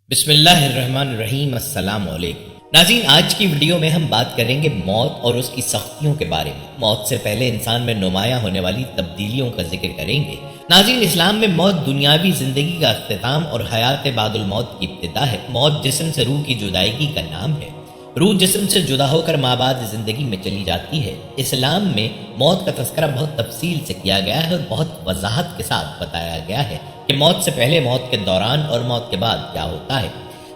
بسم اللہ الرحمن الرحیم۔ السلام علیکم ناظرین، آج کی ویڈیو میں ہم بات کریں گے موت اور اس کی سختیوں کے بارے میں۔ موت سے پہلے انسان میں نمایاں ہونے والی تبدیلیوں کا ذکر کریں گے۔ ناظرین، اسلام میں موت دنیاوی زندگی کا اختتام اور حیات بعد الموت کی ابتدا ہے۔ موت جسم سے روح کی جدائیگی کا نام ہے۔ روح جسم سے جدا ہو کر مابعد زندگی میں چلی جاتی ہے۔ اسلام میں موت کا تذکرہ بہت تفصیل سے کیا گیا ہے اور بہت وضاحت کے ساتھ بتایا گیا ہے کہ موت سے پہلے، موت کے دوران اور موت کے بعد کیا ہوتا ہے۔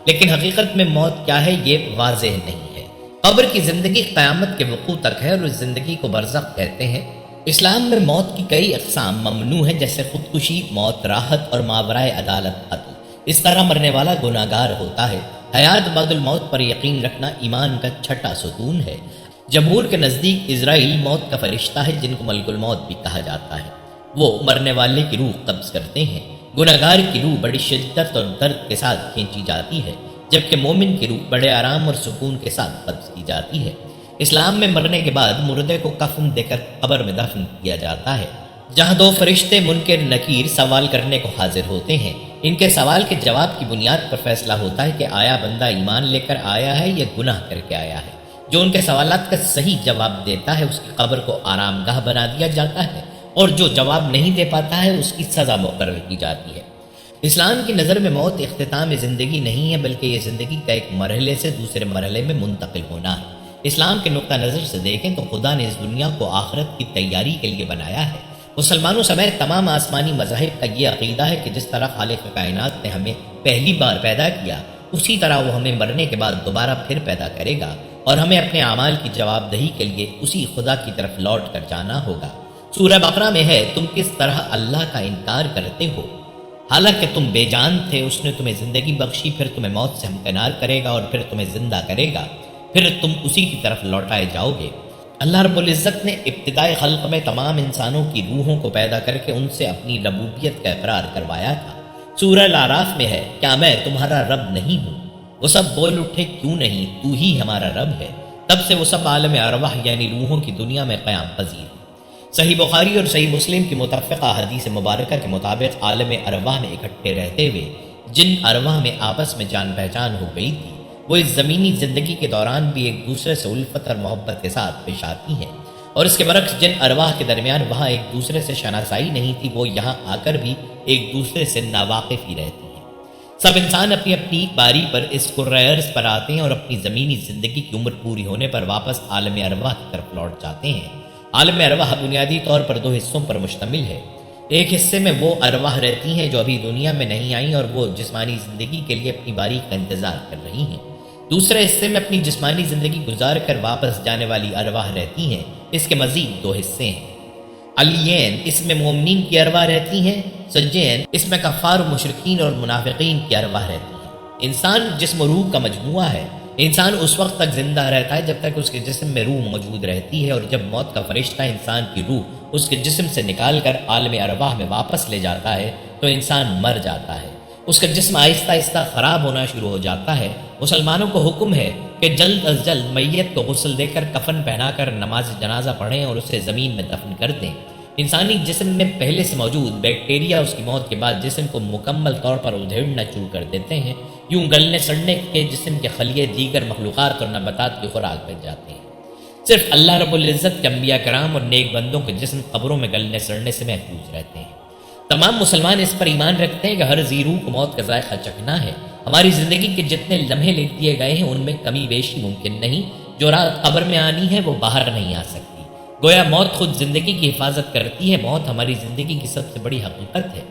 لیکن حقیقت میں موت کیا ہے، یہ واضح نہیں ہے۔ قبر کی زندگی قیامت کے وقوع تک ہے اور اس زندگی کو برزخ کہتے ہیں۔ اسلام میں موت کی کئی اقسام ممنوع ہیں، جیسے خودکشی، موت راحت اور ماورائے عدالت قتل۔ اس طرح مرنے والا گناہگار ہوتا ہے۔ حیات بعد الموت پر یقین رکھنا ایمان کا چھٹا ستون ہے۔ جمہور کے نزدیک اسرائیل موت کا فرشتہ ہے، جن کو ملک الموت بھی کہا جاتا ہے۔ وہ مرنے والے کی روح قبض کرتے ہیں۔ گناہگار کی روح بڑی شدت اور درد کے ساتھ کھینچی جاتی ہے، جبکہ مومن کی روح بڑے آرام اور سکون کے ساتھ قبض کی جاتی ہے۔ اسلام میں مرنے کے بعد مردے کو کفن دے کر قبر میں دفن کیا جاتا ہے، جہاں دو فرشتے منکر نکیر سوال کرنے کو حاضر ہوتے ہیں۔ ان کے سوال کے جواب کی بنیاد پر فیصلہ ہوتا ہے کہ آیا بندہ ایمان لے کر آیا ہے یا گناہ کر کے آیا ہے۔ جو ان کے سوالات کا صحیح جواب دیتا ہے، اس کی قبر کو آرام گاہ بنا دیا جاتا ہے، اور جو جواب نہیں دے پاتا ہے، اس کی سزا مقرر کی جاتی ہے۔ اسلام کی نظر میں موت اختتام زندگی نہیں ہے، بلکہ یہ زندگی کا ایک مرحلے سے دوسرے مرحلے میں منتقل ہونا ہے۔ اسلام کے نقطہ نظر سے دیکھیں تو خدا نے اس دنیا کو آخرت کی تیاری کے لیے بنایا ہے۔ مسلمانوں سمیت تمام آسمانی مذاہب کا یہ عقیدہ ہے کہ جس طرح خالق کائنات نے ہمیں پہلی بار پیدا کیا، اسی طرح وہ ہمیں مرنے کے بعد دوبارہ پھر پیدا کرے گا، اور ہمیں اپنے اعمال کی جواب دہی کے لیے اسی خدا کی طرف لوٹ کر جانا ہوگا۔ سورہ بقرہ میں ہے، تم کس طرح اللہ کا انکار کرتے ہو، حالانکہ تم بے جان تھے۔ اس نے تمہیں زندگی بخشی، پھر تمہیں موت سے ہمکنار کرے گا اور پھر تمہیں زندہ کرے گا، پھر تم اسی کی طرف لوٹائے جاؤ گے۔ اللہ رب العزت نے ابتدائی خلق میں تمام انسانوں کی روحوں کو پیدا کر کے ان سے اپنی ربوبیت کا اقرار کروایا تھا۔ سورہ الاعراف میں ہے، کیا میں تمہارا رب نہیں ہوں؟ وہ سب بول اٹھے، کیوں نہیں، تو ہی ہمارا رب ہے۔ تب سے وہ سب عالم ارواح یعنی روحوں کی دنیا میں قیام پذیر ہیں۔ صحیح بخاری اور صحیح مسلم کی متفقہ حدیث مبارکہ کے مطابق عالم ارواح میں اکٹھے رہتے ہوئے جن ارواح میں آپس میں جان پہچان ہو گئی تھی، وہ اس زمینی زندگی کے دوران بھی ایک دوسرے سے الفت اور محبت کے ساتھ پیش آتی ہیں، اور اس کے برعکس جن ارواح کے درمیان وہاں ایک دوسرے سے شناسائی نہیں تھی، وہ یہاں آ کر بھی ایک دوسرے سے ناواقف ہی رہتی ہیں۔ سب انسان اپنی اپنی باری پر اس کرۂ ارض پر آتے ہیں اور اپنی زمینی زندگی کی عمر پوری ہونے پر واپس عالم ارواح کی طرف لوٹ جاتے ہیں۔ عالم ارواح بنیادی طور پر دو حصوں پر مشتمل ہے۔ ایک حصے میں وہ ارواح رہتی ہیں جو ابھی دنیا میں نہیں آئیں اور وہ جسمانی زندگی کے لیے اپنی باری کا انتظار کر رہی ہیں۔ دوسرے حصے میں اپنی جسمانی زندگی گزار کر واپس جانے والی ارواح رہتی ہیں۔ اس کے مزید دو حصے ہیں۔ علین، اس میں مومنین کی ارواح رہتی ہیں۔ سجین، اس میں کفار و مشرکین اور منافقین کی ارواح رہتی ہیں۔ انسان جسم و روح کا مجموعہ ہے۔ انسان اس وقت تک زندہ رہتا ہے جب تک اس کے جسم میں روح موجود رہتی ہے، اور جب موت کا فرشتہ انسان کی روح اس کے جسم سے نکال کر عالم ارواح میں واپس لے جاتا ہے تو انسان مر جاتا ہے۔ اس کا جسم آہستہ آہستہ خراب ہونا شروع ہو جاتا ہے۔ مسلمانوں کو حکم ہے کہ جلد از جلد میت کو غسل دے کر کفن پہنا کر نماز جنازہ پڑھیں اور اسے زمین میں دفن کر دیں۔ انسانی جسم میں پہلے سے موجود بیکٹیریا اس کی موت کے بعد جسم کو مکمل طور پر ادھیڑنا شروع کر دیتے ہیں۔ یوں گلنے سڑنے کے جسم کے خلیے دیگر مخلوقات اور نباتات کی خوراک بن جاتے ہیں۔ صرف اللہ رب العزت کے انبیاء کرام اور نیک بندوں کے جسم قبروں میں گلنے سڑنے سے محفوظ رہتے ہیں۔ تمام مسلمان اس پر ایمان رکھتے ہیں کہ ہر ذی روح کو موت کا ذائقہ چکھنا ہے۔ ہماری زندگی کے جتنے لمحے لکھ دیے گئے ہیں ان میں کمی بیشی ممکن نہیں۔ جو رات قبر میں آنی ہے وہ باہر نہیں آ سکتی۔ گویا موت خود زندگی کی حفاظت کرتی ہے۔ موت ہماری زندگی کی سب سے بڑی حقیقت ہے۔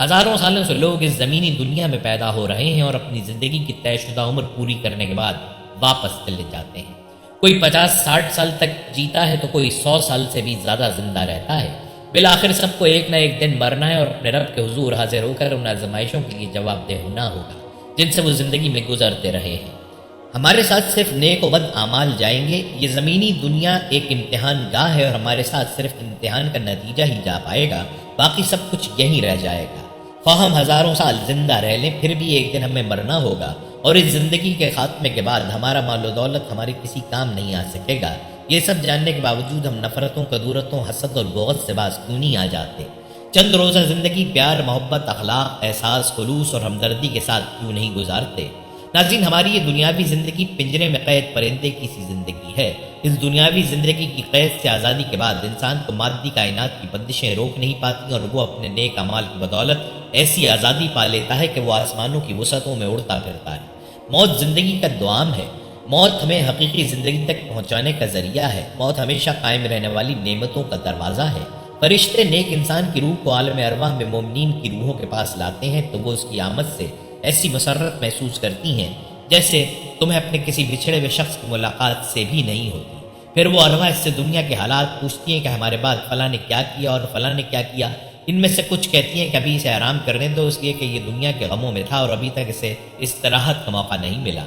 ہزاروں سالوں سے لوگ اس زمینی دنیا میں پیدا ہو رہے ہیں اور اپنی زندگی کی طے شدہ عمر پوری کرنے کے بعد واپس چلے جاتے ہیں۔ کوئی 50-60 سال تک جیتا ہے تو کوئی 100 سال سے بھی زیادہ زندہ رہتا ہے۔ بالآخر سب کو ایک نہ ایک دن مرنا ہے اور اپنے رب کے حضور حاضر ہو کر ان آزمائشوں کے لیے جواب دہ ہونا ہوگا جن سے وہ زندگی میں گزرتے رہے ہیں۔ ہمارے ساتھ صرف نیک و بد اعمال جائیں گے۔ یہ زمینی دنیا ایک امتحان گاہ ہے اور ہمارے ساتھ صرف امتحان کا نتیجہ ہی جا پائے گا، باقی سب کچھ یہیں رہ جائے گا۔ خواہ ہم ہزاروں سال زندہ رہ لیں، پھر بھی ایک دن ہمیں مرنا ہوگا، اور اس زندگی کے خاتمے کے بعد ہمارا مال و دولت ہمارے کسی کام نہیں آ سکے گا۔ یہ سب جاننے کے باوجود ہم نفرتوں، کدورتوں، حسد اور بغض سے باز کیوں نہیں آ جاتے؟ چند روزہ زندگی پیار، محبت، اخلاق، احساس، خلوص اور ہمدردی کے ساتھ کیوں نہیں گزارتے؟ ناظرین، ہماری یہ دنیاوی زندگی پنجرے میں قید پرندے کی سی زندگی ہے۔ اس دنیاوی زندگی کی قید سے آزادی کے بعد انسان کو مادی کائنات کی بندشیں روک نہیں پاتی، اور وہ اپنے نیک اعمال کی بدولت ایسی آزادی پا لیتا ہے کہ وہ آسمانوں کی وسعتوں میں اڑتا پھرتا ہے۔ موت زندگی کا دوام ہے۔ موت ہمیں حقیقی زندگی تک پہنچانے کا ذریعہ ہے۔ موت ہمیشہ قائم رہنے والی نعمتوں کا دروازہ ہے۔ فرشتے نیک انسان کی روح کو عالم ارواح میں مومنین کی روحوں کے پاس لاتے ہیں تو وہ اس کی آمد سے ایسی مسرت محسوس کرتی ہیں جیسے تمہیں اپنے کسی بچھڑے ہوئے شخص کی ملاقات سے بھی نہیں ہوتی۔ پھر وہ ارواح اس سے دنیا کے حالات پوچھتی ہیں کہ ہمارے بعد فلاں نے کیا کیا اور فلاں نے کیا کیا۔ ان میں سے کچھ کہتی ہیں کہ ابھی اسے آرام کرنے دو، اس لیے کہ یہ دنیا کے غموں میں تھا اور ابھی تک اسے استراحت کا موقع نہیں ملا۔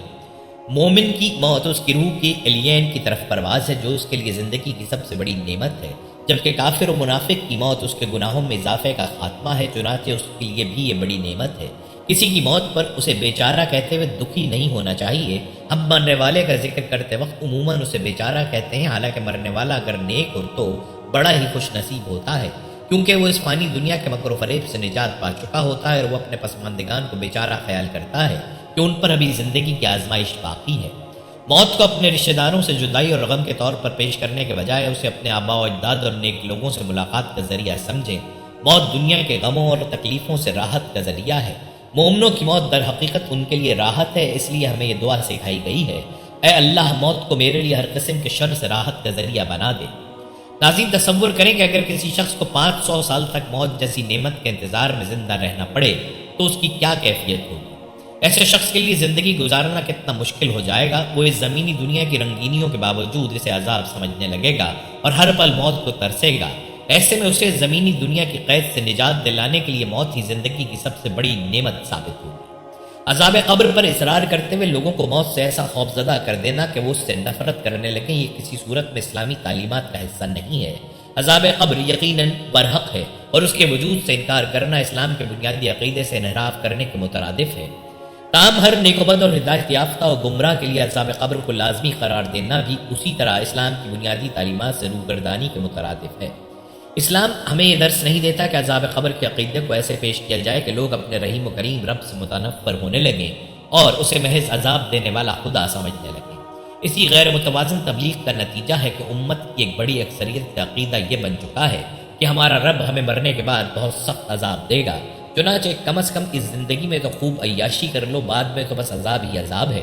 مومن کی موت اس کی روح کی الین کی طرف پرواز ہے جو اس کے لیے زندگی کی سب سے بڑی نعمت ہے، جبکہ کافر و منافق کی موت اس کے گناہوں میں اضافے کا خاتمہ ہے، چنانچہ اس کے لیے بھی یہ بڑی نعمت ہے۔ کسی کی موت پر اسے بیچارہ کہتے ہوئے دکھی نہیں ہونا چاہیے۔ ہم مرنے والے کا ذکر کرتے وقت عموماً اسے بیچارہ کہتے ہیں، حالانکہ مرنے والا اگر نیک ہو تو بڑا ہی خوش نصیب ہوتا ہے، کیونکہ وہ اس فانی دنیا کے مکر و فریب سے نجات پا چکا ہوتا ہے، اور وہ اپنے پسماندگان کو بیچارہ خیال کرتا ہے کہ ان پر ابھی زندگی کی آزمائش باقی ہے۔ موت کو اپنے رشتہ داروں سے جدائی اور غم کے طور پر پیش کرنے کے بجائے اسے اپنے آباء و اجداد اور نیک لوگوں سے ملاقات کا ذریعہ سمجھیں۔ موت دنیا کے غموں اور تکلیفوں سے راحت کا ذریعہ ہے۔ مومنوں کی موت در حقیقت ان کے لیے راحت ہے، اس لیے ہمیں یہ دعا سکھائی گئی ہے، اے اللہ موت کو میرے لیے ہر قسم کے شر سے راحت کا ذریعہ بنا دے۔ ناظرین، تصور کریں کہ اگر کسی شخص کو 500 سال تک موت جیسی نعمت کے انتظار میں زندہ رہنا پڑے تو اس کی کیا کیفیت ہوگی؟ ایسے شخص کے لیے زندگی گزارنا کتنا مشکل ہو جائے گا۔ وہ اس زمینی دنیا کی رنگینیوں کے باوجود اسے عذاب سمجھنے لگے گا اور ہر پل موت کو ترسے گا۔ ایسے میں اسے زمینی دنیا کی قید سے نجات دلانے کے لیے موت ہی زندگی کی سب سے بڑی نعمت ثابت ہوگی۔ عذاب قبر پر اصرار کرتے ہوئے لوگوں کو موت سے ایسا خوفزدہ کر دینا کہ وہ اس سے نفرت کرنے لگیں، یہ کسی صورت میں اسلامی تعلیمات کا حصہ نہیں ہے۔ عذاب قبر یقیناً برحق ہے، اور اس کے وجود سے انکار کرنا اسلام کے بنیادی عقیدے سے انحراف کرنے کے مترادف ہے۔ تاہم ہر نیک و بد اور ہدایت یافتہ اور گمراہ کے لیے عذاب قبر کو لازمی قرار دینا بھی اسی طرح اسلام کی بنیادی تعلیمات سے روگردانی کے مترادف ہے۔ اسلام ہمیں یہ درس نہیں دیتا کہ عذاب قبر کے عقیدے کو ایسے پیش کیا جائے کہ لوگ اپنے رحیم و کریم رب سے متنفر ہونے لگیں اور اسے محض عذاب دینے والا خدا سمجھنے لگیں۔ اسی غیر متوازن تبلیغ کا نتیجہ ہے کہ امت کی ایک بڑی اکثریت کا عقیدہ یہ بن چکا ہے کہ ہمارا رب ہمیں مرنے کے بعد بہت سخت عذاب دے گا، چنانچہ کم از کم اس زندگی میں تو خوب عیاشی کر لو، بعد میں تو بس عذاب ہی عذاب ہے۔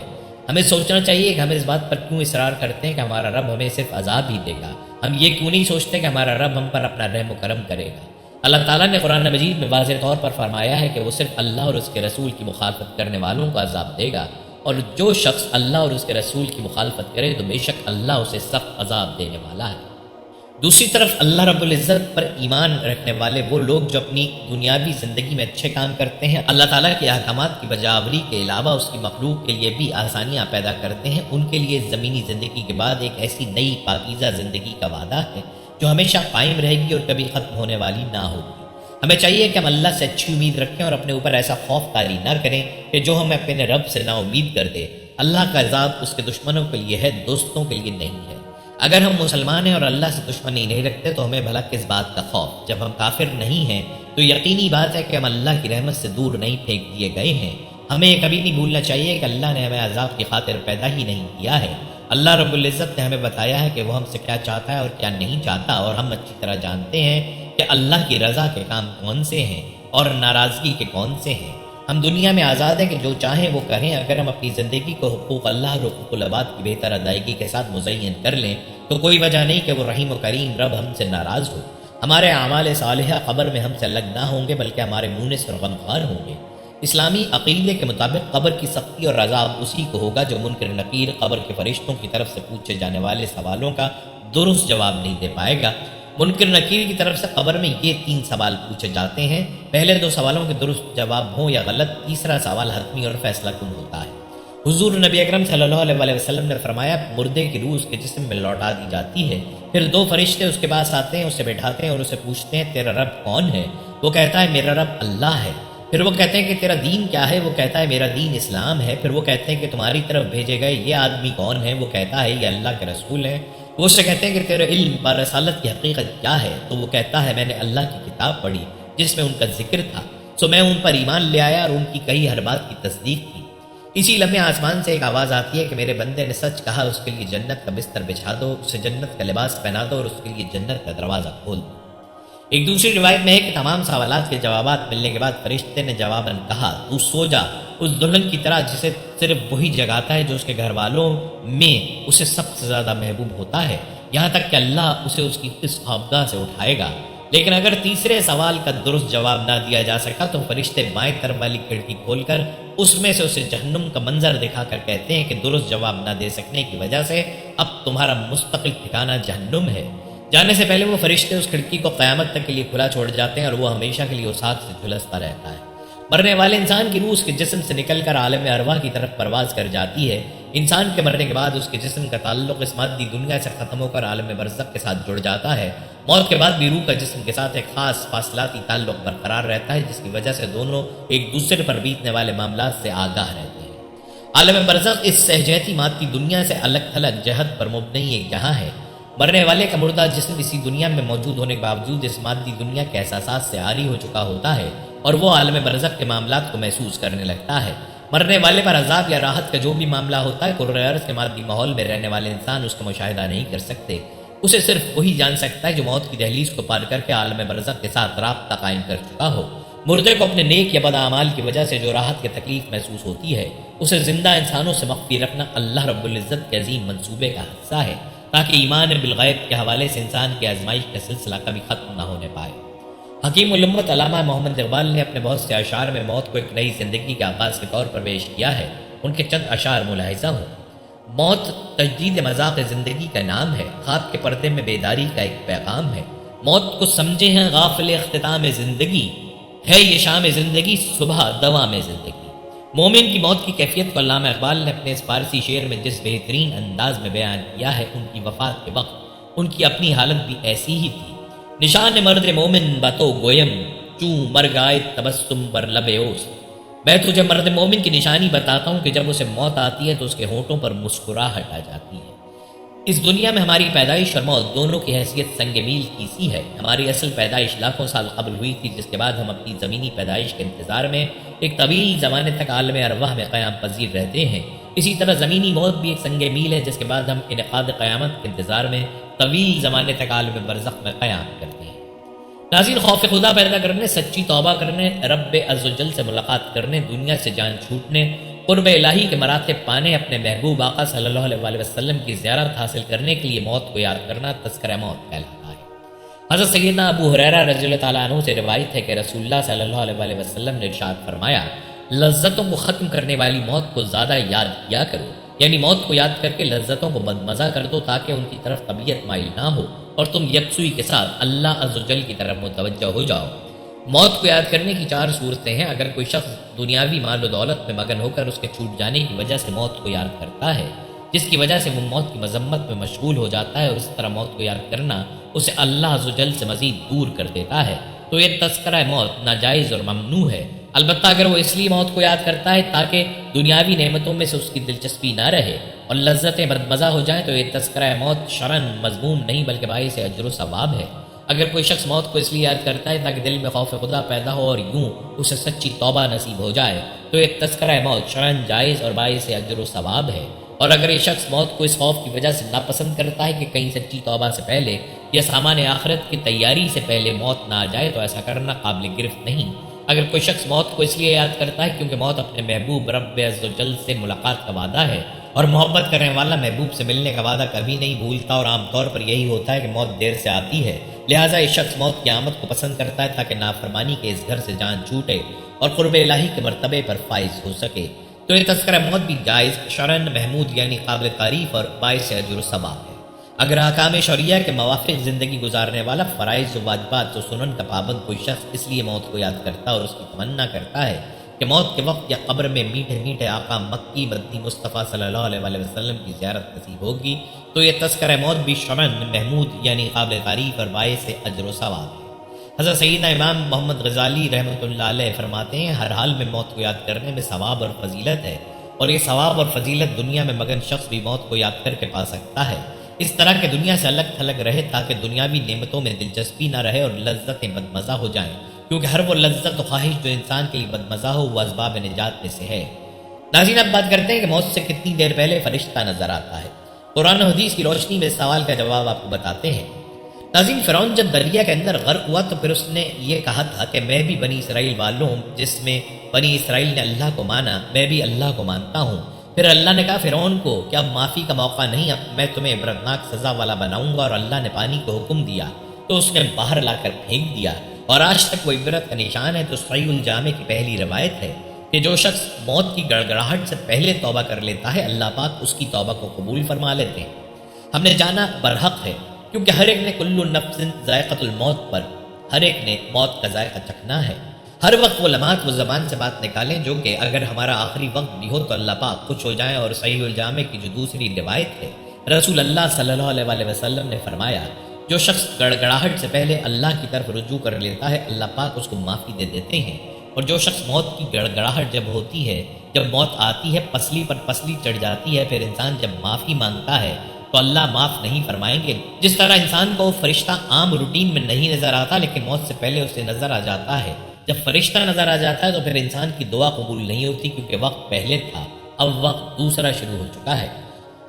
ہمیں سوچنا چاہیے کہ ہم اس بات پر کیوں اصرار کرتے ہیں کہ ہمارا رب ہمیں صرف عذاب ہی دے گا۔ ہم یہ کیوں نہیں سوچتے کہ ہمارا رب ہم پر اپنا رحم و کرم کرے گا؟ اللہ تعالیٰ نے قرآن مجید میں واضح طور پر فرمایا ہے کہ وہ صرف اللہ اور اس کے رسول کی مخالفت کرنے والوں کو عذاب دے گا، اور جو شخص اللہ اور اس کے رسول کی مخالفت کرے تو بے شک اللہ اسے سخت عذاب دینے والا ہے۔ دوسری طرف اللہ رب العزت پر ایمان رکھنے والے وہ لوگ جو اپنی دنیاوی زندگی میں اچھے کام کرتے ہیں، اللہ تعالیٰ کے احکامات کی بجاوری کے علاوہ اس کی مخلوق کے لیے بھی آسانیاں پیدا کرتے ہیں، ان کے لیے زمینی زندگی کے بعد ایک ایسی نئی پاکیزہ زندگی کا وعدہ ہے جو ہمیشہ قائم رہے گی اور کبھی ختم ہونے والی نہ ہوگی۔ ہمیں چاہیے کہ ہم اللہ سے اچھی امید رکھیں اور اپنے اوپر ایسا خوف طاری نہ کریں کہ جو ہمیں اپنے رب سے نا امید کر دے۔ اللہ کا عذاب اس کے دشمنوں کے لیے ہے، دوستوں کے لیے نہیں ہے۔ اگر ہم مسلمان ہیں اور اللہ سے دشمنی نہیں رکھتے تو ہمیں بھلا کس بات کا خوف؟ جب ہم کافر نہیں ہیں تو یقینی بات ہے کہ ہم اللہ کی رحمت سے دور نہیں پھینک دیے گئے ہیں۔ ہمیں یہ کبھی نہیں بھولنا چاہیے کہ اللہ نے ہمیں عذاب کی خاطر پیدا ہی نہیں کیا ہے۔ اللہ رب العزت نے ہمیں بتایا ہے کہ وہ ہم سے کیا چاہتا ہے اور کیا نہیں چاہتا، اور ہم اچھی طرح جانتے ہیں کہ اللہ کی رضا کے کام کون سے ہیں اور ناراضگی کے کون سے ہیں۔ ہم دنیا میں آزاد ہیں کہ جو چاہیں وہ کریں۔ اگر ہم اپنی زندگی کو حقوق اللہ اور حقوق العباد کی بہتر ادائیگی کے ساتھ مزین کر لیں تو کوئی وجہ نہیں کہ وہ رحیم و کریم رب ہم سے ناراض ہو۔ ہمارے اعمال صالحہ قبر میں ہم سے الگ نہ ہوں گے بلکہ ہمارے مونس اور غمخوار ہوں گے۔ اسلامی عقیدے کے مطابق قبر کی سختی اور عذاب اسی کو ہوگا جو منکر نکیر قبر کے فرشتوں کی طرف سے پوچھے جانے والے سوالوں کا درست جواب نہیں دے پائے گا۔ منکر نکیر کی طرف سے قبر میں یہ 3 سوال پوچھے جاتے ہیں، پہلے 2 سوالوں کے درست جواب ہوں یا غلط، تیسرا سوال حتمی اور فیصلہ کن ہوتا ہے۔ حضور نبی اکرم صلی اللہ علیہ وسلم نے فرمایا، مردے کی روح اس کے جسم میں لوٹا دی جاتی ہے، پھر 2 فرشتے اس کے پاس آتے ہیں، اسے بٹھاتے ہیں اور اسے پوچھتے ہیں تیرا رب کون ہے؟ وہ کہتا ہے میرا رب اللہ ہے۔ پھر وہ کہتے ہیں کہ تیرا دین کیا ہے؟ وہ کہتا ہے میرا دین اسلام ہے۔ پھر وہ کہتے ہیں کہ تمہاری طرف بھیجے گئے یہ آدمی کون ہے؟ وہ کہتا ہے یہ اللہ کے رسول ہے۔ وہ اس سے کہتے ہیں کہ تیرے علم پر رسالت کی حقیقت کیا ہے؟ تو وہ کہتا ہے میں نے اللہ کی کتاب پڑھی جس میں ان کا ذکر تھا، سو میں ان پر ایمان لے آیا اور ان کی کہی ہر بات کی تصدیق کی۔ اسی لمحے آسمان سے ایک آواز آتی ہے کہ میرے بندے نے سچ کہا، اس کے لیے جنت کا بستر بچھا دو، اسے جنت کا لباس پہنا دو اور اس کے لیے جنت کا دروازہ کھول دو۔ ایک دوسری روایت میں ہے کہ تمام سوالات کے جوابات ملنے کے بعد فرشتے نے جواباً کہا، تو سو جا اس دلہن کی طرح جسے صرف وہی جگاتا ہے جو اس کے گھر والوں میں اسے سب سے زیادہ محبوب ہوتا ہے، یہاں تک کہ اللہ اسے اس کی اس خوابگاہ سے اٹھائے گا۔ لیکن اگر تیسرے سوال کا درست جواب نہ دیا جا سکا تو فرشتے بائیں طرف والی کھڑکی کھول کر اس میں سے اسے جہنم کا منظر دکھا کر کہتے ہیں کہ درست جواب نہ دے سکنے کی وجہ سے اب تمہارا مستقل ٹھکانہ جہنم ہے۔ جانے سے پہلے وہ فرشتے اس کھڑکی کو قیامت تک کے لیے کھلا چھوڑ جاتے ہیں اور وہ ہمیشہ کے لیے اس آگ سے جھلستا رہتا ہے۔ مرنے والے انسان کی روح اس کے جسم سے نکل کر عالم ارواح کی طرف پرواز کر جاتی ہے۔ انسان کے مرنے کے بعد اس کے جسم کا تعلق اس مادی دنیا سے ختم ہو کر عالم برزخ کے ساتھ جڑ جاتا ہے۔ موت کے بعد بھی روح کا جسم کے ساتھ ایک خاص فاصلاتی تعلق برقرار رہتا ہے، جس کی وجہ سے دونوں ایک دوسرے پر بیتنے والے معاملات سے آگاہ رہتے ہیں۔ عالم برزخ اس سہجیتی مادی دنیا سے الگ تھلگ جہت پر مبنی ایک جہاں ہے۔ مرنے والے کا مردہ جسم اسی دنیا میں موجود ہونے کے باوجود اس مادی دنیا کے احساسات سے عاری ہو چکا ہوتا ہے اور وہ عالم برزخ کے معاملات کو محسوس کرنے لگتا ہے۔ مرنے والے پر عذاب یا راحت کا جو بھی معاملہ ہوتا ہے، کرۂ ارض کے مادی ماحول میں رہنے والے انسان اس کا مشاہدہ نہیں کر سکتے۔ اسے صرف وہی جان سکتا ہے جو موت کی دہلیز کو پار کر کے عالم برزخ کے ساتھ رابطہ قائم کر چکا ہو۔ مردے کو اپنے نیک یا بد اعمال کی وجہ سے جو راحت کی تکلیف محسوس ہوتی ہے، اسے زندہ انسانوں سے مخفی رکھنا اللہ رب العزت کے عظیم منصوبے کا حصہ ہے، تاکہ ایمان بالغیب کے حوالے سے انسان کی آزمائش کا سلسلہ کبھی ختم نہ ہونے پائے۔ حکیم الامت علامہ محمد اقبال نے اپنے بہت سے اشعار میں موت کو ایک نئی زندگی کے آغاز کے طور پر پیش کیا ہے۔ ان کے چند اشعار ملاحظہ ہوں۔ موت تجدید مذاق زندگی کا نام ہے، خواب کے پردے میں بیداری کا ایک پیغام ہے۔ موت کو سمجھے ہیں غافل اختتام زندگی، ہے یہ شام زندگی صبح دوام زندگی۔ مومن کی موت کی کیفیت کو علامہ اقبال نے اپنے اس فارسی شعر میں جس بہترین انداز میں بیان کیا ہے، ان کی وفات کے وقت ان کی اپنی حالت بھی ایسی ہی تھی۔ نشان مرد مومن باتو گویم، چوں مر گائے تبسم بر لب اوست۔ میں تجھے مرد مومن کی نشانی بتاتا ہوں کہ جب اسے موت آتی ہے تو اس کے ہونٹوں پر مسکراہٹ آ جاتی ہے۔ اس دنیا میں ہماری پیدائش اور موت دونوں کی حیثیت سنگ میل کی سی ہے۔ ہماری اصل پیدائش لاکھوں سال قبل ہوئی تھی، جس کے بعد ہم اپنی زمینی پیدائش کے انتظار میں ایک طویل زمانے تک عالم ارواح میں قیام پذیر رہتے ہیں۔ اسی طرح زمینی موت بھی ایک سنگ میل ہے، جس کے بعد ہم انعقاد قیامت کے انتظار میں طویل زمانے تک عالم برزخ میں قیام کرتے ہیں۔ ناظرین، خوف خدا پیدا کرنے، سچی توبہ کرنے، رب عزوجل سے ملاقات کرنے، دنیا سے جان چھوٹنے، قرب الہی کے مراتب پانے، اپنے محبوب آقا صلی اللہ علیہ وسلم کی زیارت حاصل کرنے کے لیے موت کو یاد کرنا تذکرہ موت کہلاتا ہے۔ حضرت سیدنا ابو ہریرہ رضی اللہ تعالیٰ عنہ سے روایت ہے کہ رسول اللہ صلی اللہ علیہ وسلم نے ارشاد فرمایا، لذتوں کو ختم کرنے والی موت کو زیادہ یاد کیا کرو، یعنی موت کو یاد کر کے لذتوں کو بدمزہ کر دو تاکہ ان کی طرف طبیعت مائل نہ ہو اور تم یکسوئی کے ساتھ اللہ عزوجل کی طرف متوجہ ہو جاؤ۔ موت کو یاد کرنے کی 4 صورتیں ہیں۔ اگر کوئی شخص دنیاوی مال و دولت میں مگن ہو کر اس کے چھوٹ جانے کی وجہ سے موت کو یاد کرتا ہے، جس کی وجہ سے وہ موت کی مذمت میں مشغول ہو جاتا ہے اور اس طرح موت کو یاد کرنا اسے اللہ عزوجل سے مزید دور کر دیتا ہے، تو یہ تذکرہ موت ناجائز اور ممنوع ہے۔ البتہ اگر وہ اس لیے موت کو یاد کرتا ہے تاکہ دنیاوی نعمتوں میں سے اس کی دلچسپی نہ رہے اور لذتیں بدمزہ ہو جائیں، تو یہ تذکرہ موت شرعاً مذموم نہیں بلکہ باعث اجر و ثواب ہے۔ اگر کوئی شخص موت کو اس لیے یاد کرتا ہے تاکہ دل میں خوف خدا پیدا ہو اور یوں اسے سچی توبہ نصیب ہو جائے، تو یہ تذکرہ موت شرعاً جائز اور باعث اجر و ثواب ہے۔ اور اگر یہ شخص موت کو اس خوف کی وجہ سے ناپسند کرتا ہے کہ کہیں سچی توبہ سے پہلے یا سامان آخرت کی تیاری سے پہلے موت نہ آ جائے، تو ایسا کرنا قابل گرفت نہیں۔ اگر کوئی شخص موت کو اس لیے یاد کرتا ہے کیونکہ موت اپنے محبوب رب عزوجل سے ملاقات کا وعدہ ہے اور محبت کرنے والا محبوب سے ملنے کا وعدہ کبھی نہیں بھولتا، اور عام طور پر یہی ہوتا ہے کہ موت دیر سے آتی ہے، لہٰذا یہ شخص موت کی آمد کو پسند کرتا ہے تاکہ نافرمانی کے اس گھر سے جان چھوٹے اور قرب الہی کے مرتبے پر فائز ہو سکے، تو یہ تذکرہ موت بھی جائز، شرعاً محمود یعنی قابل تعریف اور باعث اجر و ثواب ہے۔ اگر احکام شرعیہ کے موافق زندگی گزارنے والا، فرائض و واجبات و سنن کا پابند کوئی شخص اس لیے موت کو یاد کرتا اور اس کی تمنا کرتا ہے کہ موت کے وقت یا قبر میں میٹھے میٹھے آقا مکی مدنی مصطفیٰ صلی اللہ علیہ وسلم کی زیارت نصیب ہوگی، تو یہ تذکرہ موت بھی شرعاً محمود یعنی قابل تعریف اور باعث اجر و ثواب ہے۔ حضرت سیدنا امام محمد غزالی رحمۃ اللہ علیہ فرماتے ہیں، ہر حال میں موت کو یاد کرنے میں ثواب اور فضیلت ہے، اور یہ ثواب اور فضیلت دنیا میں مگن شخص بھی موت کو یاد کر کے پا سکتا ہے، اس طرح کہ دنیا سے الگ تھلگ رہے تاکہ دنیاوی نعمتوں میں دلچسپی نہ رہے اور لذتیں بدمزہ ہو جائیں، کیونکہ ہر وہ لذت و خواہش جو انسان کے لیے بدمزہ ہو وہ اسباب نجات میں سے ہے۔ ناظرین، اب بات کرتے ہیں کہ موت سے کتنی دیر پہلے فرشتہ نظر آتا ہے۔ قرآن و حدیث کی روشنی میں اس سوال کا جواب آپ کو بتاتے ہیں۔ ناظرین، فرعون جب دریا کے اندر غرق ہوا تو پھر اس نے یہ کہا تھا کہ میں بھی بنی اسرائیل والوں ہوں، جس میں بنی اسرائیل نے اللہ کو مانا، میں بھی اللہ کو مانتا ہوں۔ پھر اللہ نے کہا فرعون کو کہ اب معافی کا موقع نہیں، اب میں تمہیں عبرتناک سزا والا بناؤں گا، اور اللہ نے پانی کو حکم دیا تو اس نے باہر لا کر پھینک دیا، اور آج تک وہ عبرت کا نشان ہے۔ تو صحیح الجامع کی پہلی روایت ہے کہ جو شخص موت کی گڑگڑاہٹ سے پہلے توبہ کر لیتا ہے، اللہ پاک اس کی توبہ کو قبول فرما لیتے ہیں۔ ہم نے جانا برحق ہے، کیونکہ ہر ایک نے کل نفس ذائقۃ الموت پر، ہر ایک نے موت کا ذائقہ چکھنا ہے۔ ہر وقت وہ لمحات وہ زبان سے بات نکالیں جو کہ اگر ہمارا آخری وقت بھی ہو تو اللہ پاک خوش ہو جائیں۔ اور صحیح الجامع کی جو دوسری روایت ہے، رسول اللہ صلی اللہ علیہ وسلم نے فرمایا جو شخص گڑگڑاہٹ سے پہلے اللہ کی طرف رجوع کر لیتا ہے، اللہ پاک اس کو معافی دے دیتے ہیں۔ اور جو شخص موت کی گڑگڑاہٹ جب ہوتی ہے، جب موت آتی ہے، پسلی پر پسلی چڑھ جاتی ہے، پھر انسان جب معافی مانگتا ہے تو اللہ معاف نہیں فرمائیں گے۔ جس طرح انسان کو فرشتہ عام روٹین میں نہیں نظر آتا لیکن موت سے پہلے اسے نظر آ جاتا ہے، جب فرشتہ نظر آ جاتا ہے تو پھر انسان کی دعا قبول نہیں ہوتی، کیونکہ وقت پہلے تھا، اب وقت دوسرا شروع ہو چکا ہے۔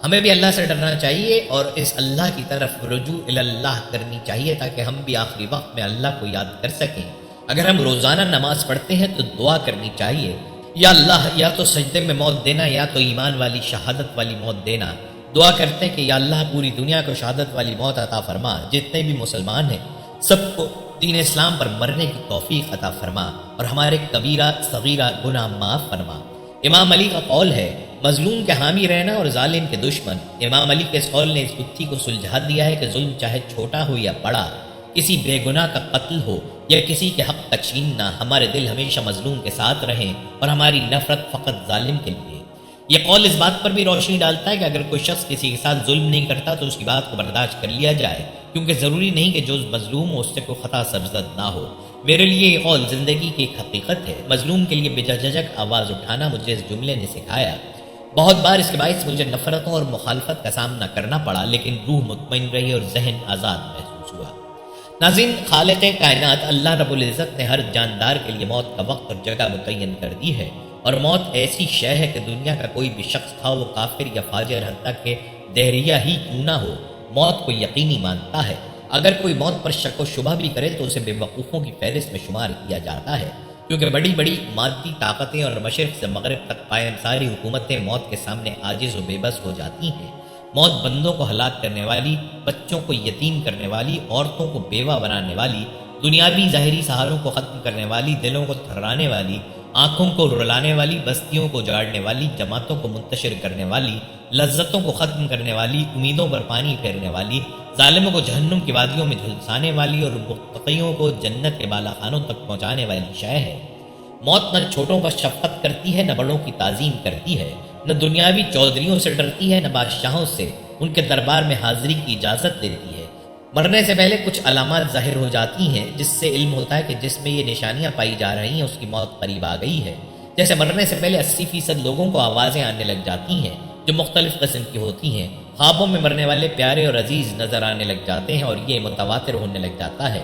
ہمیں بھی اللہ سے ڈرنا چاہیے اور اس اللہ کی طرف رجوع اللہ کرنی چاہیے تاکہ ہم بھی آخری وقت میں اللہ کو یاد کر سکیں۔ اگر ہم روزانہ نماز پڑھتے ہیں تو دعا کرنی چاہیے، یا اللہ یا تو سجدے میں موت دینا یا تو ایمان والی شہادت والی موت دینا۔ دعا کرتے ہیں کہ یا اللہ پوری دنیا کو شہادت والی موت عطا فرما، جتنے بھی مسلمان ہیں سب کو دین اسلام پر مرنے کی توفیق عطا فرما، اور ہمارے کبیرہ صغیرہ گناہ معاف فرما۔ امام علی کا قول ہے مظلوم کے حامی رہنا اور ظالم کے دشمن۔ امام علی کے اس قول نے اس گتھی کو سلجھا دیا ہے کہ ظلم چاہے چھوٹا ہو یا بڑا، کسی بے گناہ کا قتل ہو یا کسی کے حق تک چھیننا، ہمارے دل ہمیشہ مظلوم کے ساتھ رہیں اور ہماری نفرت فقط ظالم کے لیے۔ یہ قول اس بات پر بھی روشنی ڈالتا ہے کہ اگر کوئی شخص کسی کے ساتھ ظلم نہیں کرتا تو اس کی بات کو برداشت کر لیا جائے، کیونکہ ضروری نہیں کہ جو مظلوم ہو اس سے کوئی خطا سرزد نہ ہو۔ میرے لیے یہ قول زندگی کی ایک حقیقت ہے۔ مظلوم کے لیے بجا جھجک آواز اٹھانا مجھے اس جملے نے سکھایا۔ بہت بار اس کے باعث مجھے نفرتوں اور مخالفت کا سامنا کرنا پڑا، لیکن روح مطمئن رہی اور ذہن آزاد محسوس ہوا۔ ناظرین، خالق کائنات اللہ رب العزت نے ہر جاندار کے لیے موت کا وقت اور جگہ متعین کر دی ہے، اور موت ایسی شے ہے کہ دنیا کا کوئی بھی شخص تھا وہ کافر یا فاجر حتیٰ کہ دہریہ ہی کیوں نہ ہو، موت کو یقینی مانتا ہے۔ اگر کوئی موت پر شک و شبہ بھی کرے تو اسے بے وقوفوں کی فہرست میں شمار کیا جاتا ہے، کیونکہ بڑی بڑی مادی طاقتیں اور مشرق سے مغرب تک قائم ساری حکومتیں موت کے سامنے عاجز و بے بس ہو جاتی ہیں۔ موت بندوں کو ہلاک کرنے والی، بچوں کو یتیم کرنے والی، عورتوں کو بیوہ بنانے والی، دنیاوی ظاہری سہاروں کو ختم کرنے والی، دلوں کو تھرانے والی، آنکھوں کو رلانے والی، بستیوں کو جاڑنے والی، جماعتوں کو منتشر کرنے والی، لذتوں کو ختم کرنے والی، امیدوں پر پانی پھیرنے والی، ظالموں کو جہنم کی وادیوں میں جھلسانے والی اور متقیوں کو جنت کے بالا خانوں تک پہنچانے والی شے ہے۔ موت نہ چھوٹوں پر شفقت کرتی ہے، نہ بڑوں کی تعظیم کرتی ہے، نہ دنیاوی چودھریوں سے ڈرتی ہے، نہ بادشاہوں سے ان کے دربار میں حاضری کی اجازت دیتی ہے۔ مرنے سے پہلے کچھ علامات ظاہر ہو جاتی ہیں جس سے علم ہوتا ہے کہ جس میں یہ نشانیاں پائی جا رہی ہیں اس کی موت قریب آ گئی ہے۔ جیسے مرنے سے پہلے 80% لوگوں کو آوازیں آنے لگ جاتی ہیں جو مختلف قسم کی ہوتی ہیں۔ خوابوں میں مرنے والے پیارے اور عزیز نظر آنے لگ جاتے ہیں اور یہ متواتر ہونے لگ جاتا ہے،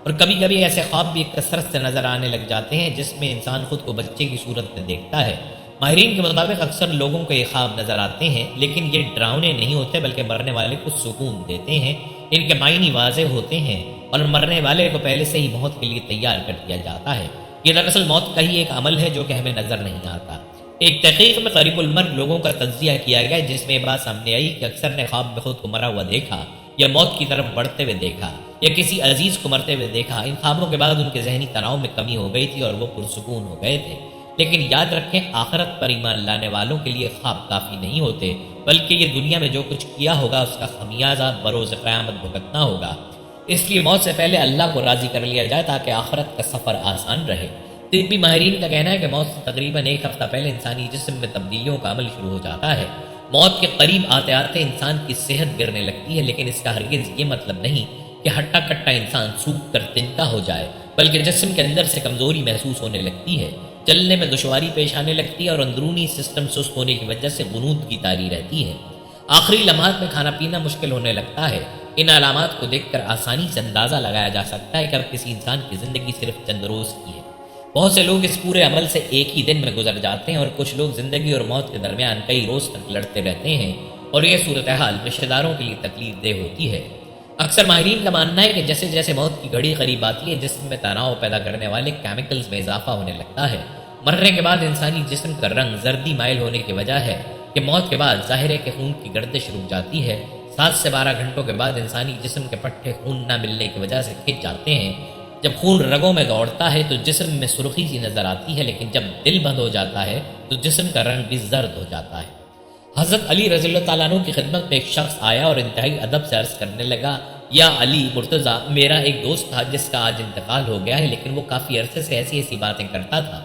اور کبھی کبھی ایسے خواب بھی ایک کثرت سے نظر آنے لگ جاتے ہیں جس میں انسان خود کو بچے کی صورت میں دیکھتا ہے۔ ماہرین کے مطابق اکثر لوگوں کو یہ خواب نظر آتے ہیں، لیکن یہ ڈراؤنے نہیں ہوتے بلکہ مرنے والے کو سکون دیتے ہیں۔ ان کے معنی واضح ہوتے ہیں اور مرنے والے کو پہلے سے ہی موت کے لیے تیار کر دیا جاتا ہے۔ یہ دراصل موت کا ہی ایک عمل ہے جو کہ ہمیں نظر نہیں آتا۔ ایک تحقیق میں قریب المرگ لوگوں کا تجزیہ کیا گیا جس میں یہ بات سامنے آئی کہ اکثر نے خواب میں خود کو مرا ہوا دیکھا یا موت کی طرف بڑھتے ہوئے دیکھا یا کسی عزیز کو مرتے ہوئے دیکھا۔ ان خوابوں کے بعد ان کے ذہنی تناؤ میں کمی ہو گئی تھی اور وہ پرسکون ہو گئے تھے۔ لیکن یاد رکھیں، آخرت پر ایمان لانے والوں کے لیے خواب کافی نہیں ہوتے، بلکہ یہ دنیا میں جو کچھ کیا ہوگا اس کا خمیازہ بروز قیامت بھگتنا ہوگا۔ اس لیے موت سے پہلے اللہ کو راضی کر لیا جائے تاکہ آخرت کا سفر آسان رہے۔ طبی ماہرین کا کہنا ہے کہ موت سے تقریباً ایک ہفتہ پہلے انسانی جسم میں تبدیلیوں کا عمل شروع ہو جاتا ہے۔ موت کے قریب آتے آتے انسان کی صحت گرنے لگتی ہے، لیکن اس کا ہرگز یہ مطلب نہیں کہ ہٹا کٹا انسان سوکھ کر تنکا ہو جائے، بلکہ جسم کے اندر سے کمزوری محسوس ہونے لگتی ہے، چلنے میں دشواری پیش آنے لگتی ہے اور اندرونی سسٹم سست ہونے کی وجہ سے غنود کی طاری رہتی ہے۔ آخری لمحات میں کھانا پینا مشکل ہونے لگتا ہے، ان علامات کو دیکھ کر آسانی سے اندازہ لگایا جا سکتا ہے کہ اب کسی انسان کی زندگی صرف چند روز کی ہے۔ بہت سے لوگ اس پورے عمل سے ایک ہی دن میں گزر جاتے ہیں اور کچھ لوگ زندگی اور موت کے درمیان کئی روز تک لڑتے رہتے ہیں، اور یہ صورتحال رشتہ داروں کے لیے تکلیف دہ ہوتی ہے۔ اکثر ماہرین کا ماننا ہے کہ جیسے جیسے موت کی گھڑی قریب آتی ہے، جسم میں تناؤ پیدا کرنے والے کیمیکلز میں اضافہ ہونے لگتا ہے۔ مرنے کے بعد انسانی جسم کا رنگ زردی مائل ہونے کی وجہ ہے کہ موت کے بعد ظاہر ہے کہ خون کی گردش رک جاتی ہے۔ 7 سے 12 گھنٹوں کے بعد انسانی جسم کے پٹھے خون نہ ملنے کی وجہ سے کھنچ جاتے ہیں۔ جب خون رگوں میں دوڑتا ہے تو جسم میں سرخی سی نظر آتی ہے، لیکن جب دل بند ہو جاتا ہے تو جسم کا رنگ بھی زرد ہو جاتا ہے۔ حضرت علی رضی اللہ تعالیٰ عنہ کی خدمت میں ایک شخص آیا اور انتہائی ادب سے عرض کرنے لگا، یا علی مرتضیٰ، میرا ایک دوست تھا جس کا آج انتقال ہو گیا ہے، لیکن وہ کافی عرصے سے ایسی ایسی باتیں کرتا تھا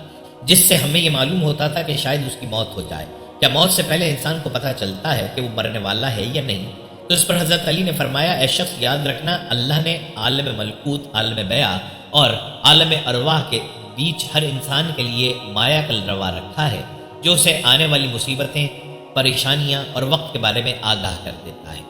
جس سے ہمیں یہ معلوم ہوتا تھا کہ شاید اس کی موت ہو جائے۔ کیا موت سے پہلے انسان کو پتہ چلتا ہے کہ وہ مرنے والا ہے یا نہیں؟ تو اس پر حضرت علی نے فرمایا، اے شخص، یاد رکھنا، اللہ نے عالم ملکوت، عالم بیع اور عالم ارواح کے بیچ ہر انسان کے لیے مایا کل روا رکھا ہے، جو اسے آنے والی مصیبتیں، پریشانیاں اور وقت کے بارے میں آگاہ کر دیتا ہے۔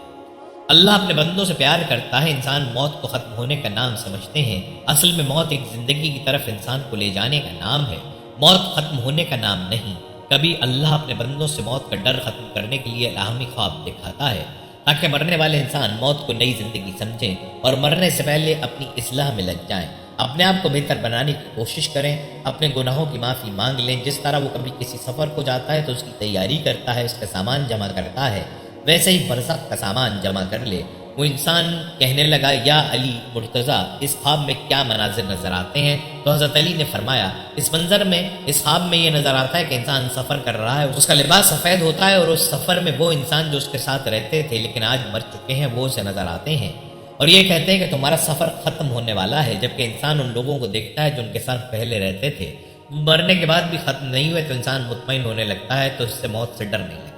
اللہ اپنے بندوں سے پیار کرتا ہے۔ انسان موت کو ختم ہونے کا نام سمجھتے ہیں، اصل میں موت ایک زندگی کی طرف انسان کو لے جانے کا نام ہے، موت ختم ہونے کا نام نہیں۔ کبھی اللہ اپنے بندوں سے موت کا ڈر ختم کرنے کے لیے الہامی خواب دکھاتا ہے تاکہ مرنے والے انسان موت کو نئی زندگی سمجھیں اور مرنے سے پہلے اپنی اصلاح میں لگ جائیں، اپنے آپ کو بہتر بنانے کی کوشش کریں، اپنے گناہوں کی معافی مانگ لیں۔ جس طرح وہ کبھی کسی سفر کو جاتا ہے تو اس کی تیاری کرتا ہے، اس کا سامان جمع کرتا ہے، ویسے ہی برزخ کا سامان جمع کر لے۔ وہ انسان کہنے لگا، یا علی مرتضیٰ، اس خواب میں کیا مناظر نظر آتے ہیں؟ تو حضرت علی نے فرمایا، اس منظر میں، اس خواب میں یہ نظر آتا ہے کہ انسان سفر کر رہا ہے، اس کا لباس سفید ہوتا ہے اور اس سفر میں وہ انسان جو اس کے ساتھ رہتے تھے لیکن آج مر چکے ہیں وہ اسے نظر آتے ہیں اور یہ کہتے ہیں کہ تمہارا سفر ختم ہونے والا ہے، جبکہ انسان ان لوگوں کو دیکھتا ہے جو ان کے ساتھ پہلے رہتے تھے۔ مرنے کے بعد بھی ختم نہیں ہوئے تو انسان مطمئن ہونے لگتا ہے، تو اس سے موت سے ڈر نہیں لگتا۔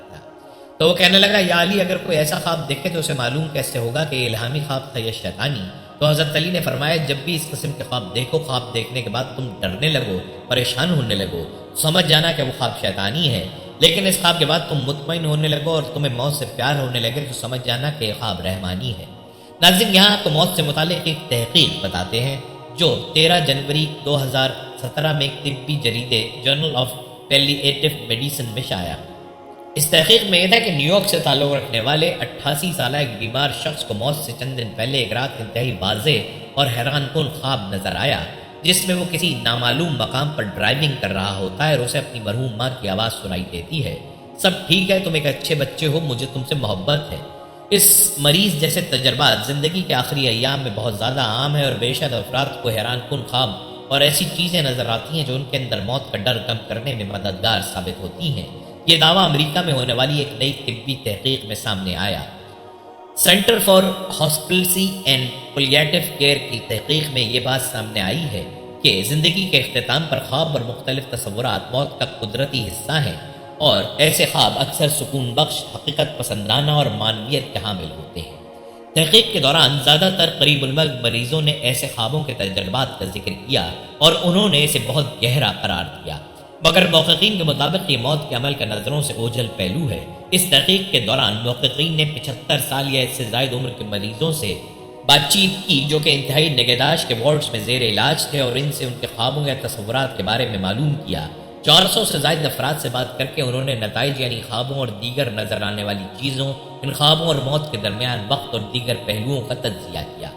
تو وہ کہنے لگا، یا علی، اگر کوئی ایسا خواب دیکھے تو اسے معلوم کیسے ہوگا کہ یہ الہامی خواب تھا یا شیطانی؟ تو حضرت علی نے فرمایا، جب بھی اس قسم کے خواب دیکھو، خواب دیکھنے کے بعد تم ڈرنے لگو، پریشان ہونے لگو، سمجھ جانا کہ وہ خواب شیطانی ہے، لیکن اس خواب کے بعد تم مطمئن ہونے لگو اور تمہیں موت سے پیار ہونے لگے تو سمجھ جانا کہ یہ خواب رحمانی ہے۔ ناظرین، یہاں آپ کو موت سے متعلق ایک تحقیق بتاتے ہیں جو 13 جنوری 2017 میں ایک طبی جریدے جرنل آف پیلیٹیو میڈیسن میں شائع۔ اس تحقیق میں یہ تھا کہ نیو یارک سے تعلق رکھنے والے 88 سالہ ایک بیمار شخص کو موت سے چند دن پہلے ایک رات انتہائی واضح اور حیران کن خواب نظر آیا، جس میں وہ کسی نامعلوم مقام پر ڈرائیونگ کر رہا ہوتا ہے اور اسے اپنی مرحوم ماں کی آواز سنائی دیتی ہے، سب ٹھیک ہے، تم ایک اچھے بچے ہو، مجھے تم سے محبت ہے۔ اس مریض جیسے تجربات زندگی کے آخری ایام میں بہت زیادہ عام ہے اور بے شک افراد کو حیران کن خواب اور ایسی چیزیں نظر آتی ہیں جو ان کے اندر موت کا ڈر کم کرنے میں مددگار ثابت ہوتی ہیں۔ یہ دعویٰ امریکہ میں ہونے والی ایک نئی طبی تحقیق میں سامنے آیا۔ Centre for hospice and palliative care کی تحقیق میں یہ بات سامنے آئی ہے کہ زندگی کے اختتام پر خواب اور مختلف تصورات موت کا قدرتی حصہ ہیں اور ایسے خواب اکثر سکون بخش، حقیقت پسندانہ اور معنویت کے حامل ہوتے ہیں۔ تحقیق کے دوران زیادہ تر قریب المرگ مریضوں نے ایسے خوابوں کے تجربات کا ذکر کیا اور انہوں نے اسے بہت گہرا قرار دیا، مگر محققین کے مطابق یہ موت کے عمل کا نظروں سے اوجھل پہلو ہے۔ اس تحقیق کے دوران محققین نے 75 سال یا اس سے زائد عمر کے مریضوں سے بات چیت کی جو کہ انتہائی نگہداشت کے وارڈز میں زیر علاج تھے اور ان سے ان کے خوابوں یا تصورات کے بارے میں معلوم کیا۔ 400 سے زائد افراد سے بات کر کے انہوں نے نتائج یعنی خوابوں اور دیگر نظر آنے والی چیزوں، ان خوابوں اور موت کے درمیان وقت اور دیگر پہلوؤں کا تجزیہ کیا۔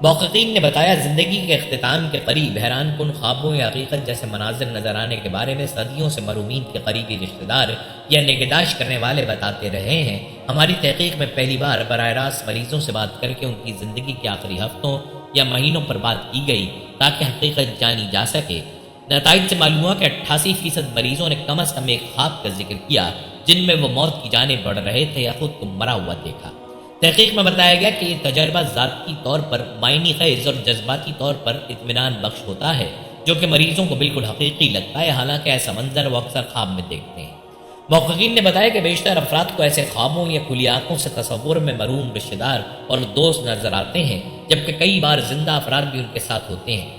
محققین نے بتایا، زندگی کے اختتام کے قریب حیران کن خوابوں یا حقیقت جیسے مناظر نظر آنے کے بارے میں صدیوں سے مرحومین کے قریبی رشتہ دار یا نگہداشت کرنے والے بتاتے رہے ہیں۔ ہماری تحقیق میں پہلی بار براہ راست مریضوں سے بات کر کے ان کی زندگی کے آخری ہفتوں یا مہینوں پر بات کی گئی تاکہ حقیقت جانی جا سکے۔ نتائج سے معلوم ہوا کہ 88% مریضوں نے کم از کم ایک خواب کا ذکر کیا جن میں وہ موت کی جانب بڑھ رہے تھے یا خود کو مرا ہوا دیکھا۔ تحقیق میں بتایا گیا کہ یہ تجربہ ذاتی طور پر معنی خیز اور جذباتی طور پر اطمینان بخش ہوتا ہے، جو کہ مریضوں کو بالکل حقیقی لگتا ہے، حالانکہ ایسا منظر وہ اکثر خواب میں دیکھتے ہیں۔ محققین نے بتایا کہ بیشتر افراد کو ایسے خوابوں یا کھلی آنکھوں سے تصور میں مرحوم رشتہ دار اور دوست نظر آتے ہیں، جبکہ کئی بار زندہ افراد بھی ان کے ساتھ ہوتے ہیں۔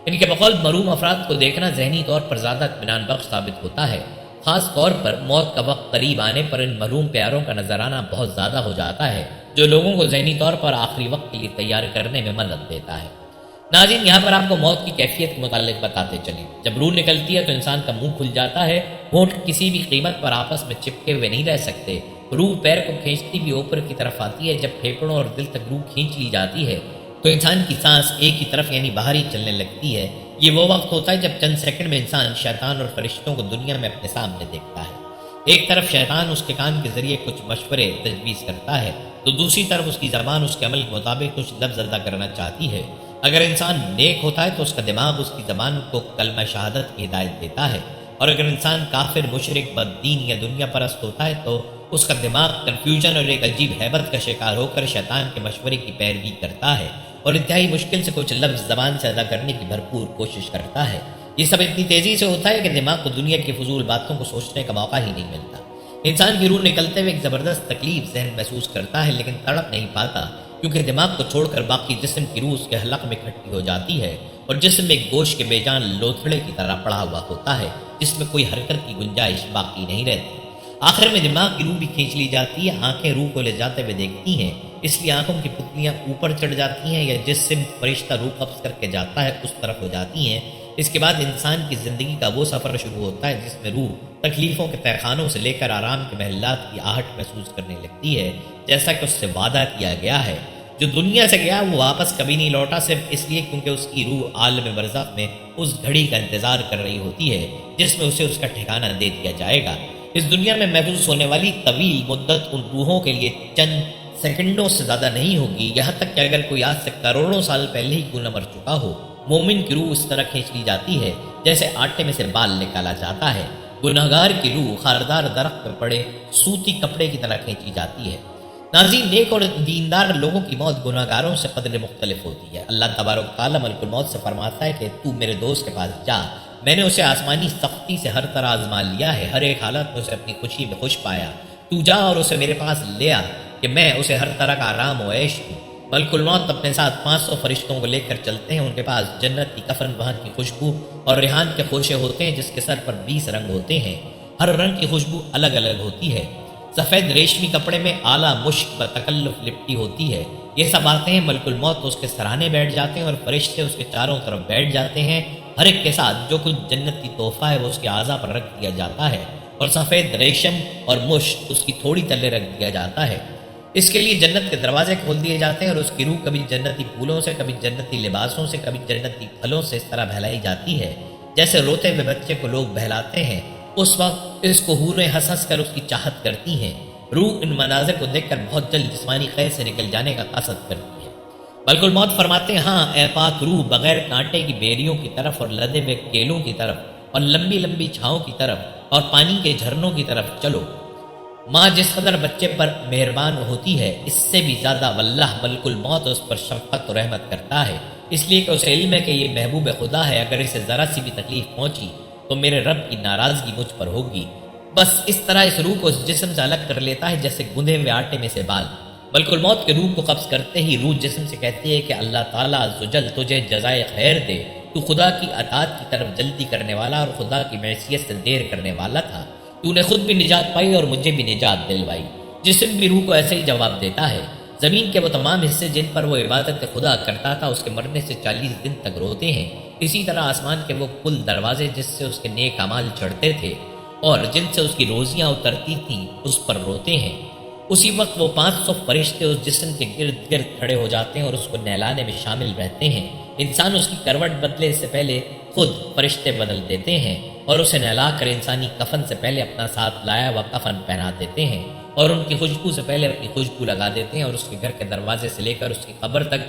ان کے بقول مرحوم افراد کو دیکھنا ذہنی طور پر زیادہ اطمینان بخش ثابت ہوتا ہے۔ خاص طور پر موت کا وقت قریب آنے پر ان مرحوم پیاروں کا نظر آنا بہت زیادہ ہو جاتا ہے، جو لوگوں کو ذہنی طور پر آخری وقت کے لیے تیار کرنے میں مدد دیتا ہے۔ ناظرین، یہاں پر آپ کو موت کی کیفیت کے متعلق بتاتے چلیں۔ جب روح نکلتی ہے تو انسان کا منہ کھل جاتا ہے، ہونٹ کسی بھی قیمت پر آپس میں چپکے ہوئے نہیں رہ سکتے، روح پیر کو کھینچتی بھی اوپر کی طرف آتی ہے۔ جب پھیپھڑوں اور دل تک روح کھینچ لی جاتی ہے تو انسان کی سانس ایک ہی طرف یعنی باہر ہی چلنے لگتی ہے۔ یہ وہ وقت ہوتا ہے جب چند سیکنڈ میں انسان شیطان اور فرشتوں کو دنیا میں اپنے سامنے دیکھتا ہے۔ ایک طرف شیطان اس کے کان کے ذریعے کچھ مشورے تجویز کرتا ہے تو دوسری طرف اس کی زبان اس کے عمل کے مطابق کچھ لفظ ادا کرنا چاہتی ہے۔ اگر انسان نیک ہوتا ہے تو اس کا دماغ اس کی زبان کو کلمہ شہادت کی ہدایت دیتا ہے، اور اگر انسان کافر، مشرک، بددین یا دنیا پرست ہوتا ہے تو اس کا دماغ کنفیوژن اور ایک عجیب ہیبت کا شکار ہو کر شیطان کے مشورے کی پیروی کرتا ہے اور انتہائی مشکل سے کچھ لفظ زبان سے ادا کرنے کی بھرپور کوشش کرتا ہے۔ یہ سب اتنی تیزی سے ہوتا ہے کہ دماغ کو دنیا کی فضول باتوں کو سوچنے کا موقع ہی نہیں ملتا۔ انسان کی روح نکلتے ہوئے ایک زبردست تکلیف ذہن محسوس کرتا ہے، لیکن تڑپ نہیں پاتا، کیونکہ دماغ کو چھوڑ کر باقی جسم کی روح اس کے حلق میں اکٹھی ہو جاتی ہے اور جسم میں ایک گوشت کے بے جان لوتھڑے کی طرح پڑا ہوا ہوتا ہے، جس میں کوئی حرکت کی گنجائش باقی نہیں رہتی۔ آخر میں دماغ کی روح بھی کھینچ لی جاتی ہے، آنکھیں روح کو لے جاتے ہوئے دیکھتی ہیں، اس لیے آنکھوں کی پتلیاں اوپر چڑھ جاتی ہیں یا جس سمت فرشتہ روح قبض کر کے جاتا ہے اس طرف ہو جاتی ہیں۔ اس کے بعد انسان کی زندگی کا وہ سفر شروع ہوتا ہے جس میں روح تکلیفوں کے تہخانوں سے لے کر آرام کے محلات کی آہٹ محسوس کرنے لگتی ہے، جیسا کہ اس سے وعدہ کیا گیا ہے۔ جو دنیا سے گیا وہ واپس کبھی نہیں لوٹا، صرف اس لیے کیونکہ اس کی روح عالم برزخ میں اس گھڑی کا انتظار کر رہی ہوتی ہے جس میں اسے اس کا ٹھکانہ دے دیا جائے گا۔ اس دنیا میں محفوظ ہونے والی طویل مدت ان روحوں کے لیے چند سیکنڈوں سے زیادہ نہیں ہوگی، یہاں تک کہ اگر کوئی آج سے کروڑوں سال پہلے ہی کیوں نہ مر چکا ہو، مومن کی روح اس طرح کھینچ لی جاتی ہے جیسے آٹے میں سے بال نکالا جاتا ہے۔ گناہگار کی روح خاردار درخت پر پڑے سوتی کپڑے کی طرح کھینچی جاتی ہے۔ ناظرین، نیک اور دیندار لوگوں کی موت گناہگاروں سے قدر مختلف ہوتی ہے۔ اللہ تبارک تعالیٰ ملک الموت سے فرماتا ہے کہ تو میرے دوست کے پاس جا، میں نے اسے آسمانی سختی سے ہر طرح آزما لیا ہے، ہر ایک حالت میں اسے اپنی خوشی میں خوش پایا، تو جا اور اسے میرے پاس لے آ کہ میں اسے ہر طرح کا آرام و عیش دوں۔ ملک الموت اپنے ساتھ 500 فرشتوں کو لے کر چلتے ہیں، ان کے پاس جنت کی کفن وہاں کی خوشبو اور ریحان کے خوشے ہوتے ہیں جس کے سر پر 20 رنگ ہوتے ہیں، ہر رنگ کی خوشبو الگ الگ ہوتی ہے۔ سفید ریشمی کپڑے میں اعلیٰ مشک بتکلف لپٹی ہوتی ہے۔ یہ سب آتے ہیں، ملک الموت اس کے سرانے بیٹھ جاتے ہیں اور فرشتے اس کے چاروں طرف بیٹھ جاتے ہیں، ہر ایک کے ساتھ جو کچھ جنتی تحفہ ہے وہ اس کے اعضاء پر رکھ دیا جاتا ہے اور سفید ریشم اور مشک اس کی تھوڑی تلے رکھ دیا جاتا ہے۔ اس کے لیے جنت کے دروازے کھول دیے جاتے ہیں اور اس کی روح کبھی جنتی پھولوں سے، کبھی جنتی لباسوں سے، کبھی جنتی پھلوں سے اس طرح بہلائی جاتی ہے جیسے روتے ہوئے بچے کو لوگ بہلاتے ہیں۔ اس وقت اس کو حوریں ہنس ہنس کر اس کی چاہت کرتی ہیں۔ روح ان مناظر کو دیکھ کر بہت جلد جسمانی قید سے نکل جانے کا قصد کرتی ہے۔ ملک الموت فرماتے ہیں، ہاں اے پاک روح، بغیر کانٹے کی بیریوں کی طرف اور لدے ہوئے کیلوں کی طرف اور لمبی لمبی چھاؤں کی طرف اور پانی کے جھرنوں کی طرف چلو۔ ماں جس قدر بچے پر مہربان ہوتی ہے اس سے بھی زیادہ واللہ ملک الموت اس پر شفقت و رحمت کرتا ہے، اس لیے کہ اسے علم ہے کہ یہ محبوب خدا ہے، اگر اسے ذرا سی بھی تکلیف پہنچی تو میرے رب کی ناراضگی مجھ پر ہوگی۔ بس اس طرح اس روح کو اس جسم سے الگ کر لیتا ہے جیسے گندے ہوئے آٹے میں سے بال۔ ملک الموت کے روح کو قبض کرتے ہی روح جسم سے کہتی ہے کہ اللہ تعالیٰ عز و جل تجھے جزائے خیر دے، تو خدا کی اطاعت کی طرف جلدی کرنے والا اور خدا کی معصیت سے دیر کرنے والا تھا، تو نے خود بھی نجات پائی اور مجھے بھی نجات دلوائی۔ جسم بھی روح کو ایسے ہی جواب دیتا ہے۔ زمین کے وہ تمام حصے جن پر وہ عبادت خدا کرتا تھا اس کے مرنے سے 40 دن تک روتے ہیں، اسی طرح آسمان کے وہ کل دروازے جس سے اس کے نیک اعمال چڑھتے تھے اور جن سے اس کی روزیاں اترتی تھیں اس پر روتے ہیں۔ اسی وقت وہ 500 فرشتے اس جسم کے گرد گرد کھڑے ہو جاتے ہیں اور اس کو نہلانے میں شامل رہتے ہیں۔ انسان اس کی کروٹ بدلے سے پہلے خود فرشتے بدل دیتے ہیں اور اسے نہلا کر انسانی کفن سے پہلے اپنا ساتھ لایا ہوا کفن پہنا دیتے ہیں اور ان کی خوشبو سے پہلے اپنی خوشبو لگا دیتے ہیں اور اس کے گھر کے دروازے سے لے کر اس کی قبر تک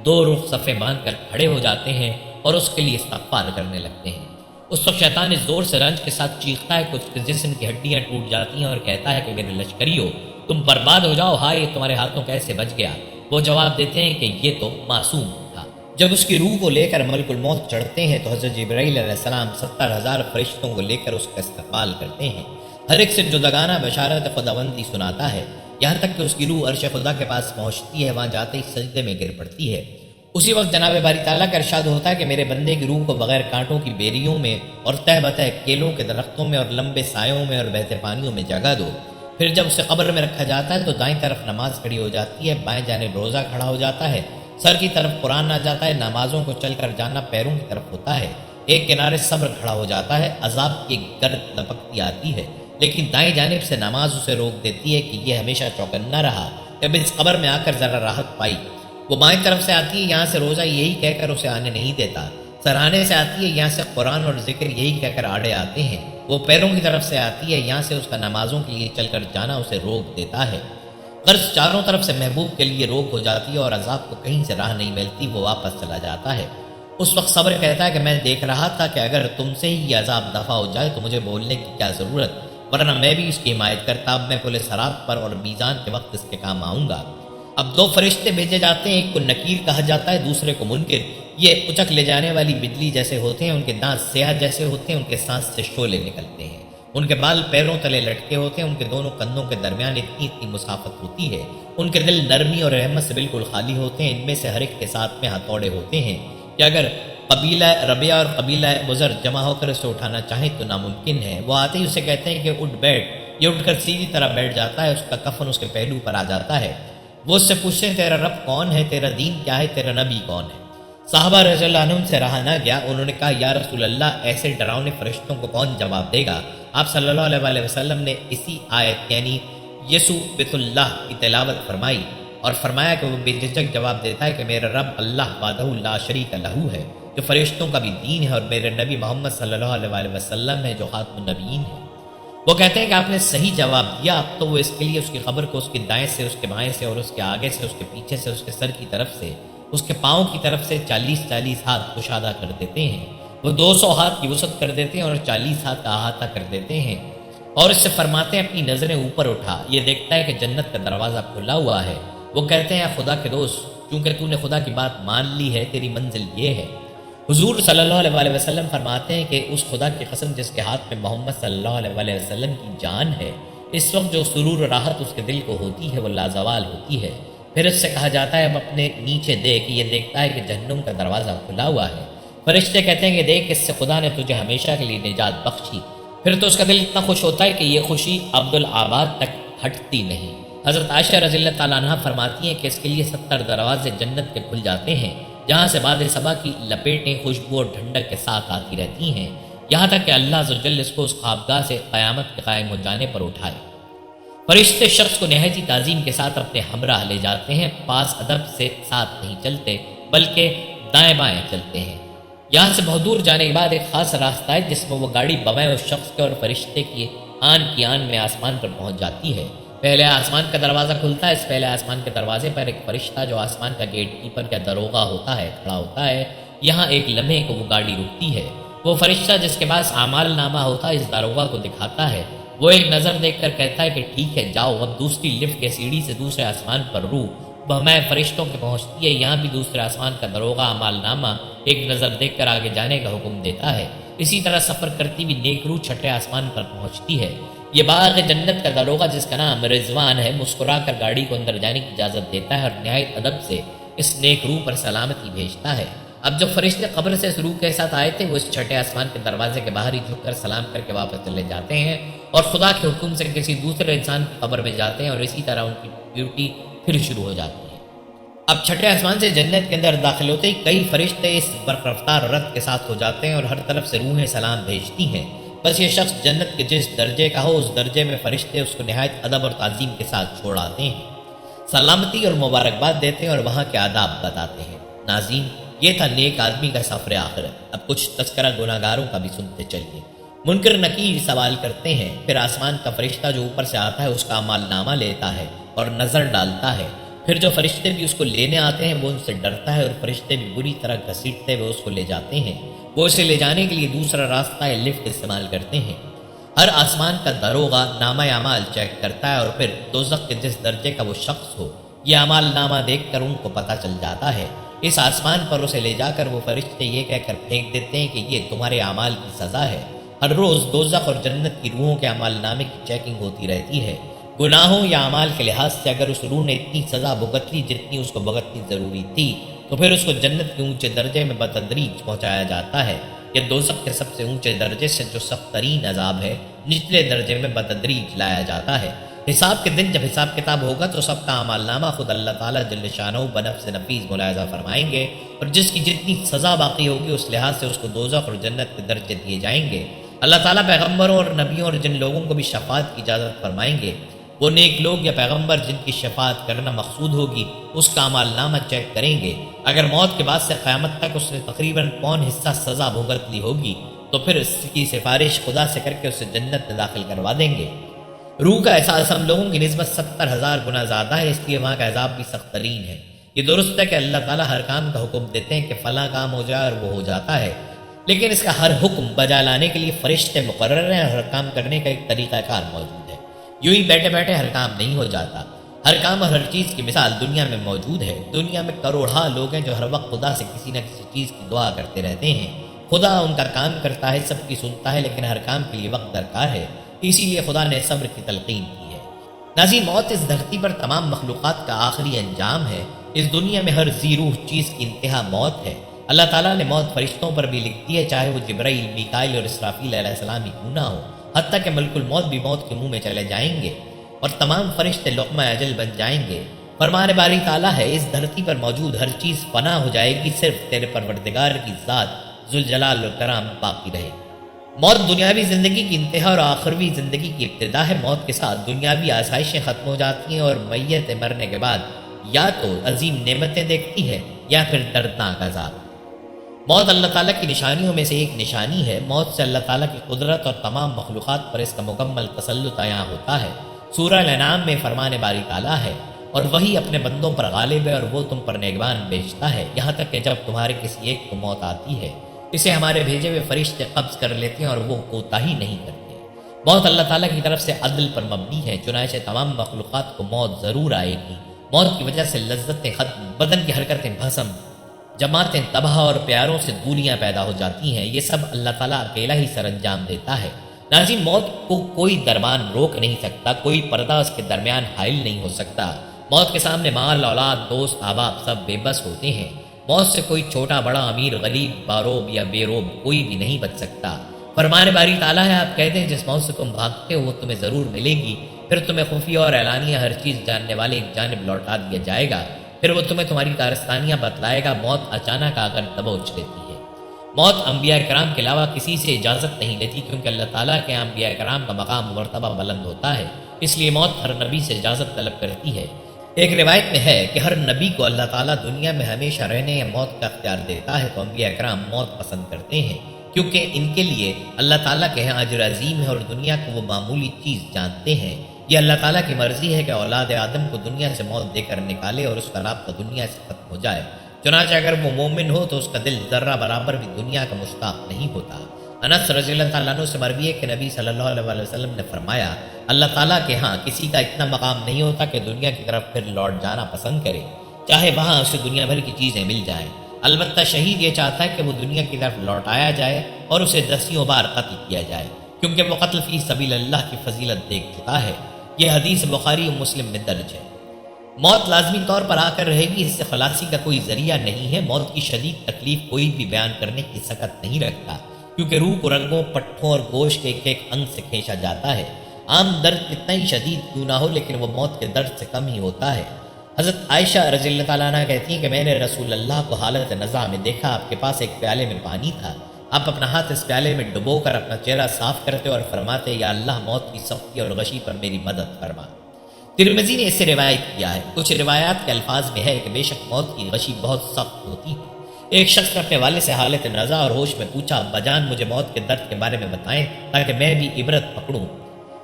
2 رخ صفے باندھ کر کھڑے ہو جاتے ہیں اور اس کے لیے استغفار کرنے لگتے ہیں۔ اس وقت شیطان اس زور سے رنج کے ساتھ چیختا ہے کہ اس کے جسم کی ہڈیاں ٹوٹ جاتی ہیں اور کہتا ہے کہ میرے لشکریو، تم برباد ہو جاؤ، ہائے یہ تمہارے ہاتھوں کیسے بچ گیا؟ وہ جواب دیتے ہیں کہ یہ تو معصوم تھا۔ جب اس کی روح کو لے کر ملک الموت چڑھتے ہیں تو حضرت جبرائیل علیہ السلام 70,000 فرشتوں کو لے کر اس کا استقبال کرتے ہیں، ہر ایک سے جداگانہ بشارت خداوندی سناتا ہے، یہاں تک کہ اس کی روح عرش خدا کے پاس پہنچتی ہے، وہاں جاتے ہی سجدے میں گر پڑتی ہے۔ اسی وقت جناب باری تعالیٰ کا ارشاد ہوتا ہے کہ میرے بندے کی روح کو بغیر کانٹوں کی بیریوں میں اور تہ بتہ کیلوں کے درختوں میں اور لمبے سایوں میں اور بہتے پانیوں میں جگہ دو۔ پھر جب اسے قبر میں رکھا جاتا ہے تو دائیں طرف نماز کھڑی ہو جاتی ہے، بائیں جانب روزہ کھڑا ہو جاتا ہے، سر کی طرف قرآن آ جاتا ہے، نمازوں کو چل کر جانا پیروں کی طرف ہوتا ہے، ایک کنارے صبر کھڑا ہو جاتا ہے، عذاب کی گرد لپکتی آتی ہے، لیکن دائیں جانب سے نماز اسے روک دیتی ہے کہ یہ ہمیشہ چوکنا رہا، جب اس قبر میں آ کر ذرا راحت پائی۔ وہ بائیں طرف سے آتی ہے، یہاں سے روزہ یہی کہہ کر اسے آنے نہیں دیتا، سرہانے سے آتی ہے، یہاں سے قرآن اور ذکر یہی کہہ کر آڑے آتے ہیں، وہ پیروں کی طرف سے آتی ہے، یہاں سے اس کا نمازوں کے لیے چل کر جانا اسے روک دیتا ہے۔ غرض چاروں طرف سے محبوب کے لیے روک ہو جاتی ہے اور عذاب کو کہیں سے راہ نہیں ملتی، وہ واپس چلا جاتا ہے۔ اس وقت صبر کہتا ہے کہ میں دیکھ رہا تھا کہ اگر تم سے ہی یہ عذاب دفع ہو جائے تو مجھے بولنے کی کیا ضرورت، ورنہ میں بھی اس کی حمایت کرتا، اب میں پل صراط پر اور میزان کے وقت اس کے کام آؤں گا۔ اب دو فرشتے بھیجے جاتے ہیں، ایک کو نکیر کہا جاتا ہے، دوسرے کو منکر۔ یہ اچک لے جانے والی بجلی جیسے ہوتے ہیں، ان کے دانت سیاہ جیسے ہوتے ہیں، ان کے سانس سے شعلے نکلتے ہیں، ان کے بال پیروں تلے لٹکے ہوتے ہیں، ان کے دونوں کندھوں کے درمیان اتنی مسافت ہوتی ہے، ان کے دل نرمی اور رحمت سے بالکل خالی ہوتے ہیں، ان میں سے ہر ایک کے ساتھ میں ہتھوڑے ہوتے ہیں کہ اگر قبیلہ ربیہ اور قبیلہ مزر جمع ہو کر اسے اٹھانا چاہیں تو ناممکن ہے۔ وہ آتے ہی اسے کہتے ہیں کہ اٹھ بیٹھ، یہ اٹھ کر سیدھی طرح بیٹھ جاتا ہے، اس کا کفن اس کے پہلو پر آ جاتا ہے۔ وہ اس سے پوچھتے ہیں تیرا رب کون ہے، تیرا دین کیا ہے، تیرا نبی کون ہے؟ صحابہ رضی اللہ عنہم سے رہا نہ گیا، انہوں نے کہا یا رسول اللہ ایسے ڈراؤنے فرشتوں کو کون جواب دے گا؟ آپ صلی اللہ علیہ وآلہ وسلم نے اسی آیت یعنی یسوع بیت اللہ کی تلاوت فرمائی اور فرمایا کہ وہ بے جھجک جواب دیتا ہے کہ میرا رب اللہ وحدہ لا شریک لہ ہے، جو فرشتوں کا بھی دین ہے، اور میرے نبی محمد صلی اللہ علیہ وآلہ وسلم ہے، جو خاتم النبیین ہے۔ وہ کہتے ہیں کہ آپ نے صحیح جواب دیا، اب تو وہ اس کے لیے اس کی قبر کو اس کے دائیں سے، اس کے بائیں سے اور اس کے آگے سے، اس کے پیچھے سے، اس کے سر کی طرف سے، اس کے پاؤں کی طرف سے 40 ہاتھ کشادہ کر دیتے ہیں۔ وہ 200 ہاتھ کی وسعت کر دیتے ہیں اور 40 ہاتھ کا احاطہ کر دیتے ہیں، اور اس سے فرماتے ہیں اپنی نظریں اوپر اٹھا، یہ دیکھتا ہے کہ جنت کا دروازہ کھلا ہوا ہے۔ وہ کہتے ہیں خدا کے دوست، چونکہ تو نے خدا کی بات مان لی ہے، تیری منزل یہ ہے۔ حضور صلی اللہ علیہ وآلہ وسلم فرماتے ہیں کہ اس خدا کی قسم جس کے ہاتھ میں محمد صلی اللہ علیہ وآلہ وسلم کی جان ہے، اس وقت جو سرور و راحت اس کے دل کو ہوتی ہے وہ لازوال ہوتی ہے۔ پھر اس سے کہا جاتا ہے اب اپنے نیچے دیکھ، یہ دیکھتا ہے کہ جہنم کا دروازہ کھلا ہوا ہے۔ فرشتے کہتے ہیں کہ دیکھ اس سے خدا نے تجھے ہمیشہ کے لیے نجات بخشی۔ پھر تو اس کا دل اتنا خوش ہوتا ہے کہ یہ خوشی عبدالآباد تک ہٹتی نہیں۔ حضرت عائشہ رضی اللہ تعالیٰ عنہ فرماتی ہیں کہ اس کے لیے 70 دروازے جنت کے کھل جاتے ہیں، جہاں سے باد صبا کی لپیٹیں خوشبو اور ٹھنڈک کے ساتھ آتی رہتی ہیں، یہاں تک کہ اللہ عز و جل اس کو اس خوابگاہ سے قیامت کے قائم ہو جانے پر اٹھائے۔ فرشتے شخص کو نہایت ہی تعظیم کے ساتھ اپنے ہمراہ لے جاتے ہیں، پاس ادب سے ساتھ نہیں چلتے بلکہ دائیں بائیں چلتے ہیں۔ یہاں سے بہت دور جانے کے بعد ایک خاص راستہ ہے جس میں وہ گاڑی بغیر اس شخص کے اور فرشتے کی آن میں آسمان پر پہنچ جاتی ہے۔ پہلے آسمان کا دروازہ کھلتا ہے، اس پہلے آسمان کے دروازے پر ایک فرشتہ جو آسمان کا گیٹ کیپر یا دروغہ ہوتا ہے کھڑا ہوتا ہے۔ یہاں ایک لمحے کو وہ گاڑی رکتی ہے، وہ فرشتہ جس کے پاس اعمال نامہ ہوتا ہے اس دروغہ کو دکھاتا ہے، وہ ایک نظر دیکھ کر کہتا ہے کہ ٹھیک ہے جاؤ، اب دوسری لفٹ کے سیڑھی سے دوسرے آسمان پر رو۔ میں فرشتوں کے پہنچتی ہے، یہاں بھی دوسرے آسمان کا دروغہ اعمال نامہ ایک نظر دیکھ کر آگے جانے کا حکم دیتا ہے۔ اسی طرح سفر کرتی بھی نیک روح چھٹے آسمان پر پہنچتی ہے۔ یہ باغ جنت کا دروغہ جس کا نام رضوان ہے مسکرا کر گاڑی کو اندر جانے کی اجازت دیتا ہے اور نہایت ادب سے اس نیک روح پر سلامتی بھیجتا ہے۔ اب جو فرشتے قبر سے اس روح کے ساتھ آئے تھے وہ اس چھٹے آسمان کے دروازے کے باہر ہی جھک کر سلام کر کے واپس چلے جاتے ہیں اور خدا کے حکم سے کسی دوسرے انسان کی قبر میں جاتے ہیں، اور اسی طرح ان کی ڈیوٹی پھر شروع ہو جاتی ہے۔ اب چھٹے آسمان سے جنت کے اندر داخل ہوتے ہی کئی فرشتے اس برق رفتار رت کے ساتھ ہو جاتے ہیں اور ہر طرف سے روحیں سلام بھیجتی ہیں۔ بس یہ شخص جنت کے جس درجے کا ہو اس درجے میں فرشتے اس کو نہایت ادب اور تعظیم کے ساتھ چھوڑ آتے ہیں، سلامتی اور مبارکباد دیتے ہیں اور وہاں کے آداب بتاتے ہیں۔ ناظرین، یہ تھا نیک آدمی کا سفر آخرت۔ اب کچھ تذکرہ گناہگاروں کا بھی سنتے چلیے۔ منکر نکیر سوال کرتے ہیں، پھر آسمان کا فرشتہ جو اوپر سے آتا ہے اس کا اعمال نامہ لیتا ہے اور نظر ڈالتا ہے۔ پھر جو فرشتے بھی اس کو لینے آتے ہیں وہ ان سے ڈرتا ہے اور فرشتے بھی بری طرح گھسیٹتے ہوئے اس کو لے جاتے ہیں۔ وہ اسے لے جانے کے لیے دوسرا راستہ یا لفٹ استعمال کرتے ہیں۔ ہر آسمان کا دروغہ نامہ اعمال چیک کرتا ہے اور پھر دوزخ کے جس درجے کا وہ شخص ہو یہ اعمال نامہ دیکھ کر ان کو پتہ چل جاتا ہے۔ اس آسمان پر اسے لے جا کر وہ فرشتے یہ کہہ کر پھینک دیتے ہیں کہ یہ تمہارے اعمال کی سزا ہے۔ ہر روز دوزخ اور جنت کی روحوں کے اعمال نامے کی چیکنگ ہوتی رہتی ہے۔ گناہوں یا اعمال کے لحاظ سے اگر اس روح نے اتنی سزا بھگت لی جتنی اس کو بھگتنی ضروری تھی تو پھر اس کو جنت کے اونچے درجے میں بتدریج پہنچایا جاتا ہے یا دوزخ کے سب سے اونچے درجے سے جو سخت ترین عذاب ہے نچلے درجے میں بتدریج لایا جاتا ہے۔ حساب کے دن جب حساب کتاب ہوگا تو سب کا اعمال نامہ خود اللہ تعالیٰ جل شانہ بنفس نفیس ملاحظہ فرمائیں گے، اور جس کی جتنی سزا باقی ہوگی اس لحاظ سے اس کو دوزخ اور جنت کے درجے دیے جائیں گے۔ اللہ تعالیٰ پیغمبروں اور نبیوں اور جن لوگوں کو بھی شفاعت کی اجازت فرمائیں گے، وہ نیک لوگ یا پیغمبر جن کی شفاعت کرنا مقصود ہوگی اس کا اعمال نامہ چیک کریں گے۔ اگر موت کے بعد سے قیامت تک اس نے تقریباً پون حصہ سزا بھگت لی ہوگی تو پھر اس کی سفارش خدا سے کر کے اسے جنت میں داخل کروا دیں گے۔ روح کا احساس ہم لوگوں کی نسبت 70,000 گنا زیادہ ہے، اس لیے وہاں کا عذاب بھی سخت ترین ہے۔ یہ درست ہے کہ اللہ تعالیٰ ہر کام کا حکم دیتے ہیں کہ فلاں کام ہو جائے اور وہ ہو جاتا ہے، لیکن اس کا ہر حکم بجا لانے کے لیے فرشتے مقرر ہیں اور ہر کام کرنے کا ایک طریقہ کار موجود ہے۔ یوں ہی بیٹھے بیٹھے ہر کام نہیں ہو جاتا۔ ہر کام اور ہر چیز کی مثال دنیا میں موجود ہے۔ دنیا میں کروڑہا لوگ ہیں جو ہر وقت خدا سے کسی نہ کسی چیز کی دعا کرتے رہتے ہیں۔ خدا ان کا کام کرتا ہے، سب کی سنتا ہے، لیکن ہر کام کے لیے وقت درکار ہے، اسی لیے خدا نے صبر کی تلقین کی ہے۔ ناظرین، موت اس دھرتی پر تمام مخلوقات کا آخری انجام ہے۔ اس دنیا میں ہر ذی روح چیز کی انتہا موت ہے۔ اللہ تعالیٰ نے موت فرشتوں پر بھی لکھ دی ہے، چاہے وہ جبرائیل، میکائیل اور اسرافیل علیہ السلام ہی کیوں نہ ہو، حتیٰ کہ ملک الموت بھی موت کے منہ میں چلے جائیں گے اور تمام فرشتے لقمہ اجل بن جائیں گے۔ فرمان باری تعالیٰ ہے، اس دھرتی پر موجود ہر چیز فنا ہو جائے گی، صرف تیرے پروردگار کی ذات ذوالجلال والکرام باقی رہے۔ موت دنیاوی زندگی کی انتہا اور آخروی زندگی کی ابتدا ہے۔ موت کے ساتھ دنیاوی آسائشیں ختم ہو جاتی ہیں اور میت مرنے کے بعد یا تو عظیم نعمتیں دیکھتی ہے یا پھر دردناک عذاب۔ موت اللہ تعالیٰ کی نشانیوں میں سے ایک نشانی ہے۔ موت سے اللہ تعالیٰ کی قدرت اور تمام مخلوقات پر اس کا مکمل تسلط عیاں ہوتا ہے۔ سورہ الانعام میں فرمان باری تعالیٰ ہے، اور وہی اپنے بندوں پر غالب ہے اور وہ تم پر نگہبان بھیجتا ہے، یہاں تک کہ جب تمہارے کسی ایک کو موت آتی ہے اسے ہمارے بھیجے ہوئے فرشتے قبض کر لیتے ہیں اور وہ کوتاہی نہیں کرتے۔ موت اللہ تعالیٰ کی طرف سے عدل پر مبنی ہے، چنانچہ تمام مخلوقات کو موت ضرور آئے گی۔ موت کی وجہ سے لذتیں ختم، بدن کی حرکتیں بھسم، جماعتیں تباہ اور پیاروں سے دوریاں پیدا ہو جاتی ہیں۔ یہ سب اللہ تعالیٰ اکیلا ہی سر انجام دیتا ہے۔ ناظرین، موت کو کوئی دربان روک نہیں سکتا، کوئی پردہ اس کے درمیان حائل نہیں ہو سکتا۔ موت کے سامنے مال، اولاد، دوست، احباب سب بے بس ہوتے ہیں۔ موت سے کوئی چھوٹا بڑا، امیر غریب، باروب یا بے روب کوئی بھی نہیں بچ سکتا۔ فرمان باری تعالیٰ ہے، آپ کہتے ہیں جس موت سے تم بھاگتے ہو وہ تمہیں ضرور ملے گی، پھر تمہیں خفیہ اور اعلانیہ ہر چیز جاننے والے ایک جانب لوٹا دیا جائے گا، پھر وہ تمہیں تمہاری کارستانیاں بتلائے گا۔ موت اچانک آ کر دبوچ لیتی ہے۔ موت انبیاء کرام کے علاوہ کسی سے اجازت نہیں لیتی، کیونکہ اللہ تعالیٰ کے انبیاء کرام کا مقام و مرتبہ بلند ہوتا ہے، اس لیے موت ہر نبی سے اجازت طلب کرتی ہے۔ ایک روایت میں ہے کہ ہر نبی کو اللہ تعالیٰ دنیا میں ہمیشہ رہنے یا موت کا اختیار دیتا ہے، تو انبیاء کرام موت پسند کرتے ہیں، کیونکہ ان کے لیے اللہ تعالیٰ کے ہاں اجر عظیم ہے اور دنیا کو وہ معمولی چیز جانتے ہیں۔ یہ اللہ تعالیٰ کی مرضی ہے کہ اولاد آدم کو دنیا سے موت دے کر نکالے اور اس کا رابطہ دنیا سے ختم ہو جائے، چنانچہ اگر وہ مومن ہو تو اس کا دل ذرہ برابر بھی دنیا کا مشتاق نہیں ہوتا۔ انس رضی اللہ تعالیٰ عنہ سے مروی ہے کہ نبی صلی اللہ علیہ وسلم نے فرمایا، اللہ تعالیٰ کے ہاں کسی کا اتنا مقام نہیں ہوتا کہ دنیا کی طرف پھر لوٹ جانا پسند کرے، چاہے وہاں اسے دنیا بھر کی چیزیں مل جائیں۔ البتہ شہید یہ چاہتا ہے کہ وہ دنیا کی طرف لوٹایا جائے اور اسے دسیوں بار قتل کیا جائے، کیونکہ وہ قتل فی سبیل اللہ کی فضیلت دیکھ چکا ہے۔ یہ حدیث بخاری و مسلم میں درج ہے۔ موت لازمی طور پر آ کر رہے گی، اس سے خلاصی کا کوئی ذریعہ نہیں ہے۔ موت کی شدید تکلیف کوئی بھی بیان کرنے کی سکت نہیں رکھتا، کیونکہ روح کو رنگوں، پٹھوں اور گوشت کے ایک ایک انگ سے کھینچا جاتا ہے۔ عام درد کتنا ہی شدید کیوں نہ ہو، لیکن وہ موت کے درد سے کم ہی ہوتا ہے۔ حضرت عائشہ رضی اللہ تعالیٰ عنہ کہتی ہیں کہ میں نے رسول اللہ کو حالت نزع میں دیکھا، آپ کے پاس ایک پیالے میں پانی تھا، آپ اپنا ہاتھ اس پیالے میں ڈبو کر اپنا چہرہ صاف کرتے اور فرماتے، یا اللہ موت کی سختی اور غشی پر میری مدد فرما۔ ترمذی نے اس سے روایت کیا ہے۔ کچھ روایات کے الفاظ میں ہے کہ بے شک موت کی غشی بہت سخت ہوتی ہے۔ ایک شخص نے اپنے والد سے حالت نزع اور ہوش میں پوچھا، ابا جان مجھے موت کے درد کے بارے میں بتائیں تاکہ میں بھی عبرت پکڑوں۔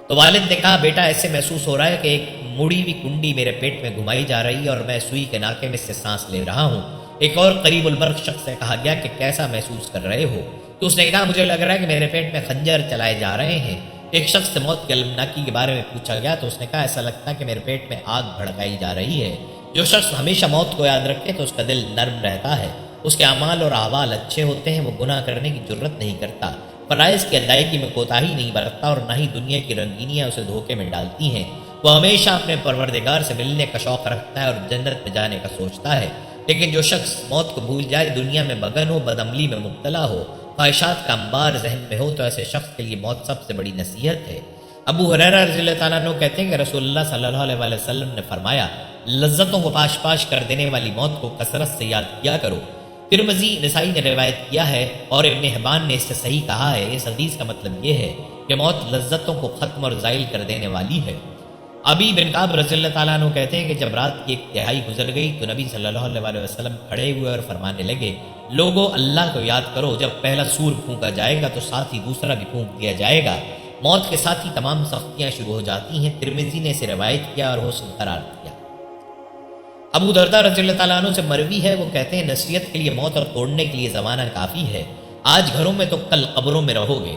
تو والد نے کہا، بیٹا ایسے محسوس ہو رہا ہے کہ ایک مڑی ہوئی کنڈی میرے پیٹ میں گھمائی جا رہی ہے اور میں سوئی کے ناکے میں سے سانس لے رہا ہوں۔ ایک اور قریب البرق شخص سے کہا گیا کہ کیسا محسوس کر رہے ہو؟ تو اس نے کہا، مجھے لگ رہا ہے کہ میرے پیٹ میں خنجر چلائے جا رہے ہیں۔ ایک شخص سے موت کی المناکی کے بارے میں پوچھا گیا تو اس نے کہا، ایسا لگتا ہے کہ میرے پیٹ میں آگ بھڑکائی جا رہی ہے۔ جو شخص ہمیشہ موت کو یاد رکھے تو اس کا دل نرم رہتا ہے، اس کے اعمال اور احوال اچھے ہوتے ہیں، وہ گناہ کرنے کی جرت نہیں کرتا، فرائض کی ادائیگی میں کوتاہی نہیں برتتا اور نہ ہی دنیا کی رنگینیاں اسے دھوکے میں ڈالتی ہیں۔ وہ ہمیشہ اپنے پروردگار سے ملنے کا شوق رکھتا ہے اور جنت میں جانے کا سوچتا ہے۔ لیکن جو شخص موت کو بھول جائے، دنیا میں مگن ہو، بدعملی میں مبتلا ہو، خواہشات کا انبار ذہن میں ہو، تو ایسے شخص کے لیے موت سب سے بڑی نصیحت ہے۔ ابو ہریرہ رضی اللہ تعالیٰ عنہ کہتے ہیں کہ رسول اللہ صلی اللہ علیہ وسلم نے فرمایا، لذتوں کو پاش پاش کر دینے والی موت کو کثرت سے یاد کیا کرو۔ ترمذی، نسائی نے روایت کیا ہے اور ابن حبان نے اس سے صحیح کہا ہے۔ اس حدیث کا مطلب یہ ہے کہ موت لذتوں کو ختم اور زائل کر دینے والی ہے۔ ابی بن کعب رضی اللہ تعالیٰ عنہ کہتے ہیں کہ جب رات کی ایک تہائی گزر گئی تو نبی صلی اللہ علیہ وسلم کھڑے ہوئے اور فرمانے لگے، لوگوں اللہ کو یاد کرو، جب پہلا سور پھونکا جائے گا تو ساتھ ہی دوسرا بھی پھونک دیا جائے گا، موت کے ساتھ ہی تمام سختیاں شروع ہو جاتی ہیں۔ ترمذی نے اسے روایت کیا اور حسن قرار دیا۔ ابو درداء رضی اللہ تعالیٰ عنہ سے مروی ہے، وہ کہتے ہیں نصیحت کے لیے موت اور توڑنے کے لیے زمانہ کافی ہے، آج گھروں میں تو کل قبروں میں رہو گے۔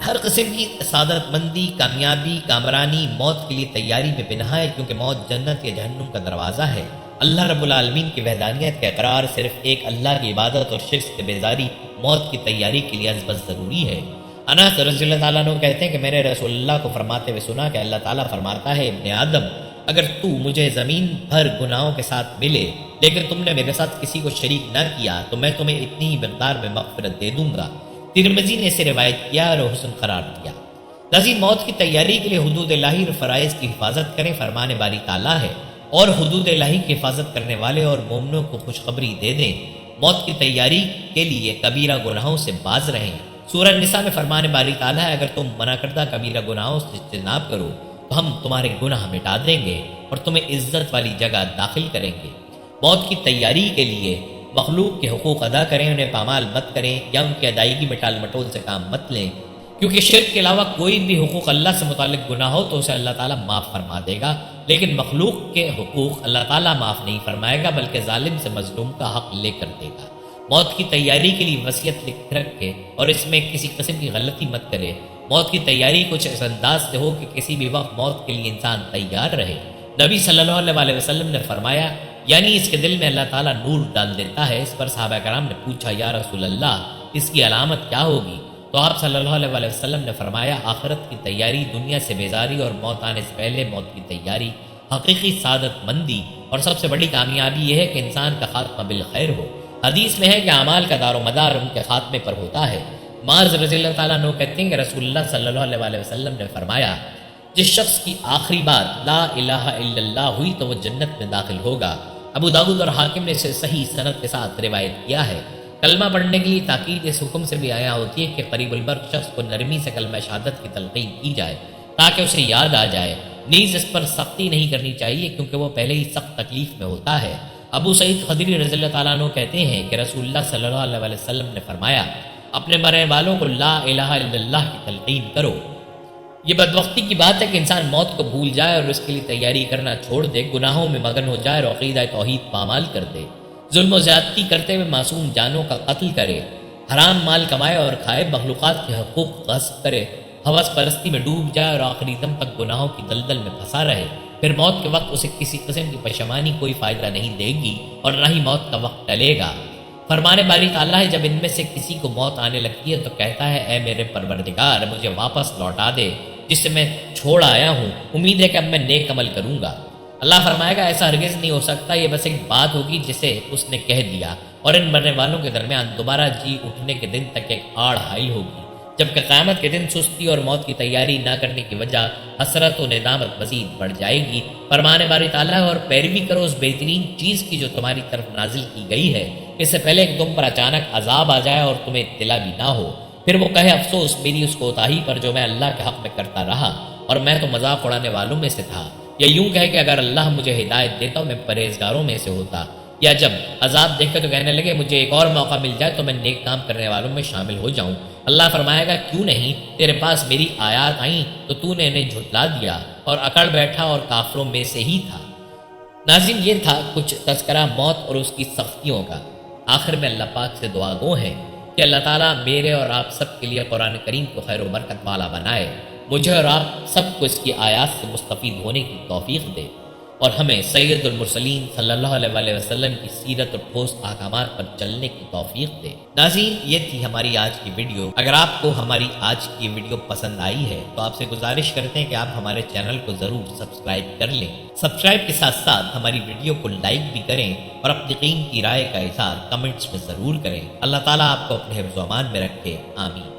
ہر قسم کی سعادت مندی، کامیابی، کامرانی موت کے لیے تیاری میں پنہا ہے، کیونکہ موت جنت یا جہنم کا دروازہ ہے۔ اللہ رب العالمین کی وحدانیت کا اقرار، صرف ایک اللہ کی عبادت اور شرک سے بیزاری موت کی تیاری کے لیے ازبز ضروری ہے۔ انس رضی اللہ تعالیٰ عنہ کہتے ہیں کہ میں نے رسول اللہ کو فرماتے ہوئے سنا کہ اللہ تعالیٰ فرماتا ہے، ابن آدم، اگر تو مجھے زمین بھر گناہوں کے ساتھ ملے لیکن تم نے میرے ساتھ کسی کو شریک نہ کیا تو میں تمہیں اتنی ہی مقدار میں مغفرت دے دوں گا۔ ترمذی نے اسے روایت کیا اور حسن قرار دیا۔ ناظرین، موت کی تیاری کے لیے حدود الہی اور فرائض کی حفاظت کریں، فرمان باری تعالیٰ ہے، اور حدود الہی کی حفاظت کرنے والے اور مومنوں کو خوشخبری دے دیں۔ موت کی تیاری کے لیے کبیرہ گناہوں سے باز رہیں۔ سورہ النساء میں فرمان باری تعالیٰ ہے، اگر تم منع کردہ کبیرہ گناہوں سے اجتناب کرو تو ہم تمہارے گناہ مٹا دیں گے اور تمہیں عزت والی جگہ داخل کریں گے۔ موت کی تیاری کے لیے مخلوق کے حقوق ادا کریں، انہیں پامال مت کریں یا ان کی ادائیگی میں ٹال مٹول سے کام مت لیں، کیونکہ شرک کے علاوہ کوئی بھی حقوق اللہ سے متعلق گناہ ہو تو اسے اللہ تعالیٰ معاف فرما دے گا، لیکن مخلوق کے حقوق اللہ تعالیٰ معاف نہیں فرمائے گا، بلکہ ظالم سے مظلوم کا حق لے کر دے گا۔ موت کی تیاری کے لیے وصیت لکھ رکھے اور اس میں کسی قسم کی غلطی مت کرے۔ موت کی تیاری کچھ اس انداز سے ہو کہ کسی بھی وقت موت کے لیے انسان تیار رہے۔ نبی صلی اللہ علیہ وسلم نے فرمایا، یعنی اس کے دل میں اللہ تعالیٰ نور ڈال دیتا ہے۔ اس پر صحابہ کرام نے پوچھا، یا رسول اللہ، اس کی علامت کیا ہوگی؟ تو آپ صلی اللہ علیہ وسلم نے فرمایا، آخرت کی تیاری، دنیا سے بیزاری اور موت آنے سے پہلے موت کی تیاری۔ حقیقی سعادت مندی اور سب سے بڑی کامیابی یہ ہے کہ انسان کا خاتمہ بالخیر ہو۔ حدیث میں ہے کہ اعمال کا دار و مدار ان کے خاتمے پر ہوتا ہے۔ معاذ رضی اللہ تعالیٰ عنہ کہتے ہیں کہ رسول اللہ صلی اللہ علیہ وسلم نے فرمایا، جس شخص کی آخری بات لا الہ الا اللہ ہوئی تو وہ جنت میں داخل ہوگا۔ ابو داؤد اور حاکم نے اسے صحیح سند کے ساتھ روایت کیا ہے۔ کلمہ پڑھنے کے لیے تاکید اس حکم سے بھی آیا ہوتی ہے کہ قریب المرگ شخص کو نرمی سے کلمہ شہادت کی تلقین کی جائے تاکہ اسے یاد آ جائے، نیز اس پر سختی نہیں کرنی چاہیے کیونکہ وہ پہلے ہی سخت تکلیف میں ہوتا ہے۔ ابو سعید خدری رضی اللہ تعالیٰ عنہ کہتے ہیں کہ رسول اللہ صلی اللہ علیہ وسلم نے فرمایا، اپنے مرنے والوں کو لا الہ الا اللہ کی تلقین کرو۔ یہ بدبختی کی بات ہے کہ انسان موت کو بھول جائے اور اس کے لیے تیاری کرنا چھوڑ دے، گناہوں میں مگن ہو جائے اور عقیدہ توحید پامال کر دے، ظلم و زیادتی کرتے ہوئے معصوم جانوں کا قتل کرے، حرام مال کمائے اور کھائے، مخلوقات کے حقوق غصب کرے، ہوس پرستی میں ڈوب جائے اور آخری دم تک گناہوں کی دلدل میں پھنسا رہے، پھر موت کے وقت اسے کسی قسم کی پشیمانی کوئی فائدہ نہیں دے گی اور نہ ہی موت کا وقت ٹلے گا۔ فرمان باری تعالیٰ ہے، جب ان میں سے کسی کو موت آنے لگتی ہے تو کہتا ہے، اے میرے پروردگار، مجھے واپس لوٹا دے جس سے میں چھوڑ آیا ہوں، امید ہے کہ اب میں نیک عمل کروں گا۔ اللہ فرمائے گا، ایسا ہرگز نہیں ہو سکتا، یہ بس ایک بات ہوگی جسے اس نے کہہ دیا، اور ان مرنے والوں کے درمیان دوبارہ جی اٹھنے کے دن تک ایک آڑ حائل ہوگی، جبکہ قیامت کے دن سستی اور موت کی تیاری نہ کرنے کی وجہ حسرت و ندامت مزید بڑھ جائے گی۔ فرمان باری تعالیٰ اور پیروی کرو اس بہترین چیز کی جو تمہاری طرف نازل کی گئی ہے، اس سے پہلے کہ تم پر اچانک عذاب آ جائے اور تمہیں اطلاع بھی نہ ہو، پھر وہ کہے، افسوس میری اس کوتاہی پر جو میں اللہ کے حق میں کرتا رہا اور میں تو مذاق اڑانے والوں میں سے تھا۔ یا یوں کہے کہ اگر اللہ مجھے ہدایت دیتا میں پرہیزگاروں میں سے ہوتا۔ یا جب عذاب دیکھے تو کہنے لگے، مجھے ایک اور موقع مل جائے تو میں نیک کام کرنے والوں میں شامل ہو جاؤں۔ اللہ فرمائے گا، کیوں نہیں، تیرے پاس میری آیات آئیں تو تو نے انہیں جھٹلا دیا اور اکڑ بیٹھا اور کافروں میں سے ہی تھا۔ ناظرین، یہ تھا کچھ تذکرہ موت اور اس کی سختیوں کا۔ آخر میں اللہ پاک سے دعا گو ہے کہ اللہ تعالیٰ میرے اور آپ سب کے لیے قرآن کریم کو خیر و برکت والا بنائے، مجھے اور آپ سب کو اس کی آیات سے مستفید ہونے کی توفیق دے۔ اور ہمیں سید المرسلین صلی اللہ علیہ وسلم کی سیرت اور ٹھوس احکامات پر چلنے کی توفیق دے۔ ناظرین، یہ تھی ہماری آج کی ویڈیو۔ اگر آپ کو ہماری آج کی ویڈیو پسند آئی ہے تو آپ سے گزارش کرتے ہیں کہ آپ ہمارے چینل کو ضرور سبسکرائب کر لیں۔ سبسکرائب کے ساتھ ساتھ ہماری ویڈیو کو لائک بھی کریں اور اپنی قیمتی رائے کا اظہار کمنٹس میں ضرور کریں۔ اللہ تعالیٰ آپ کو اپنے حفظ و امان میں رکھے، آمین۔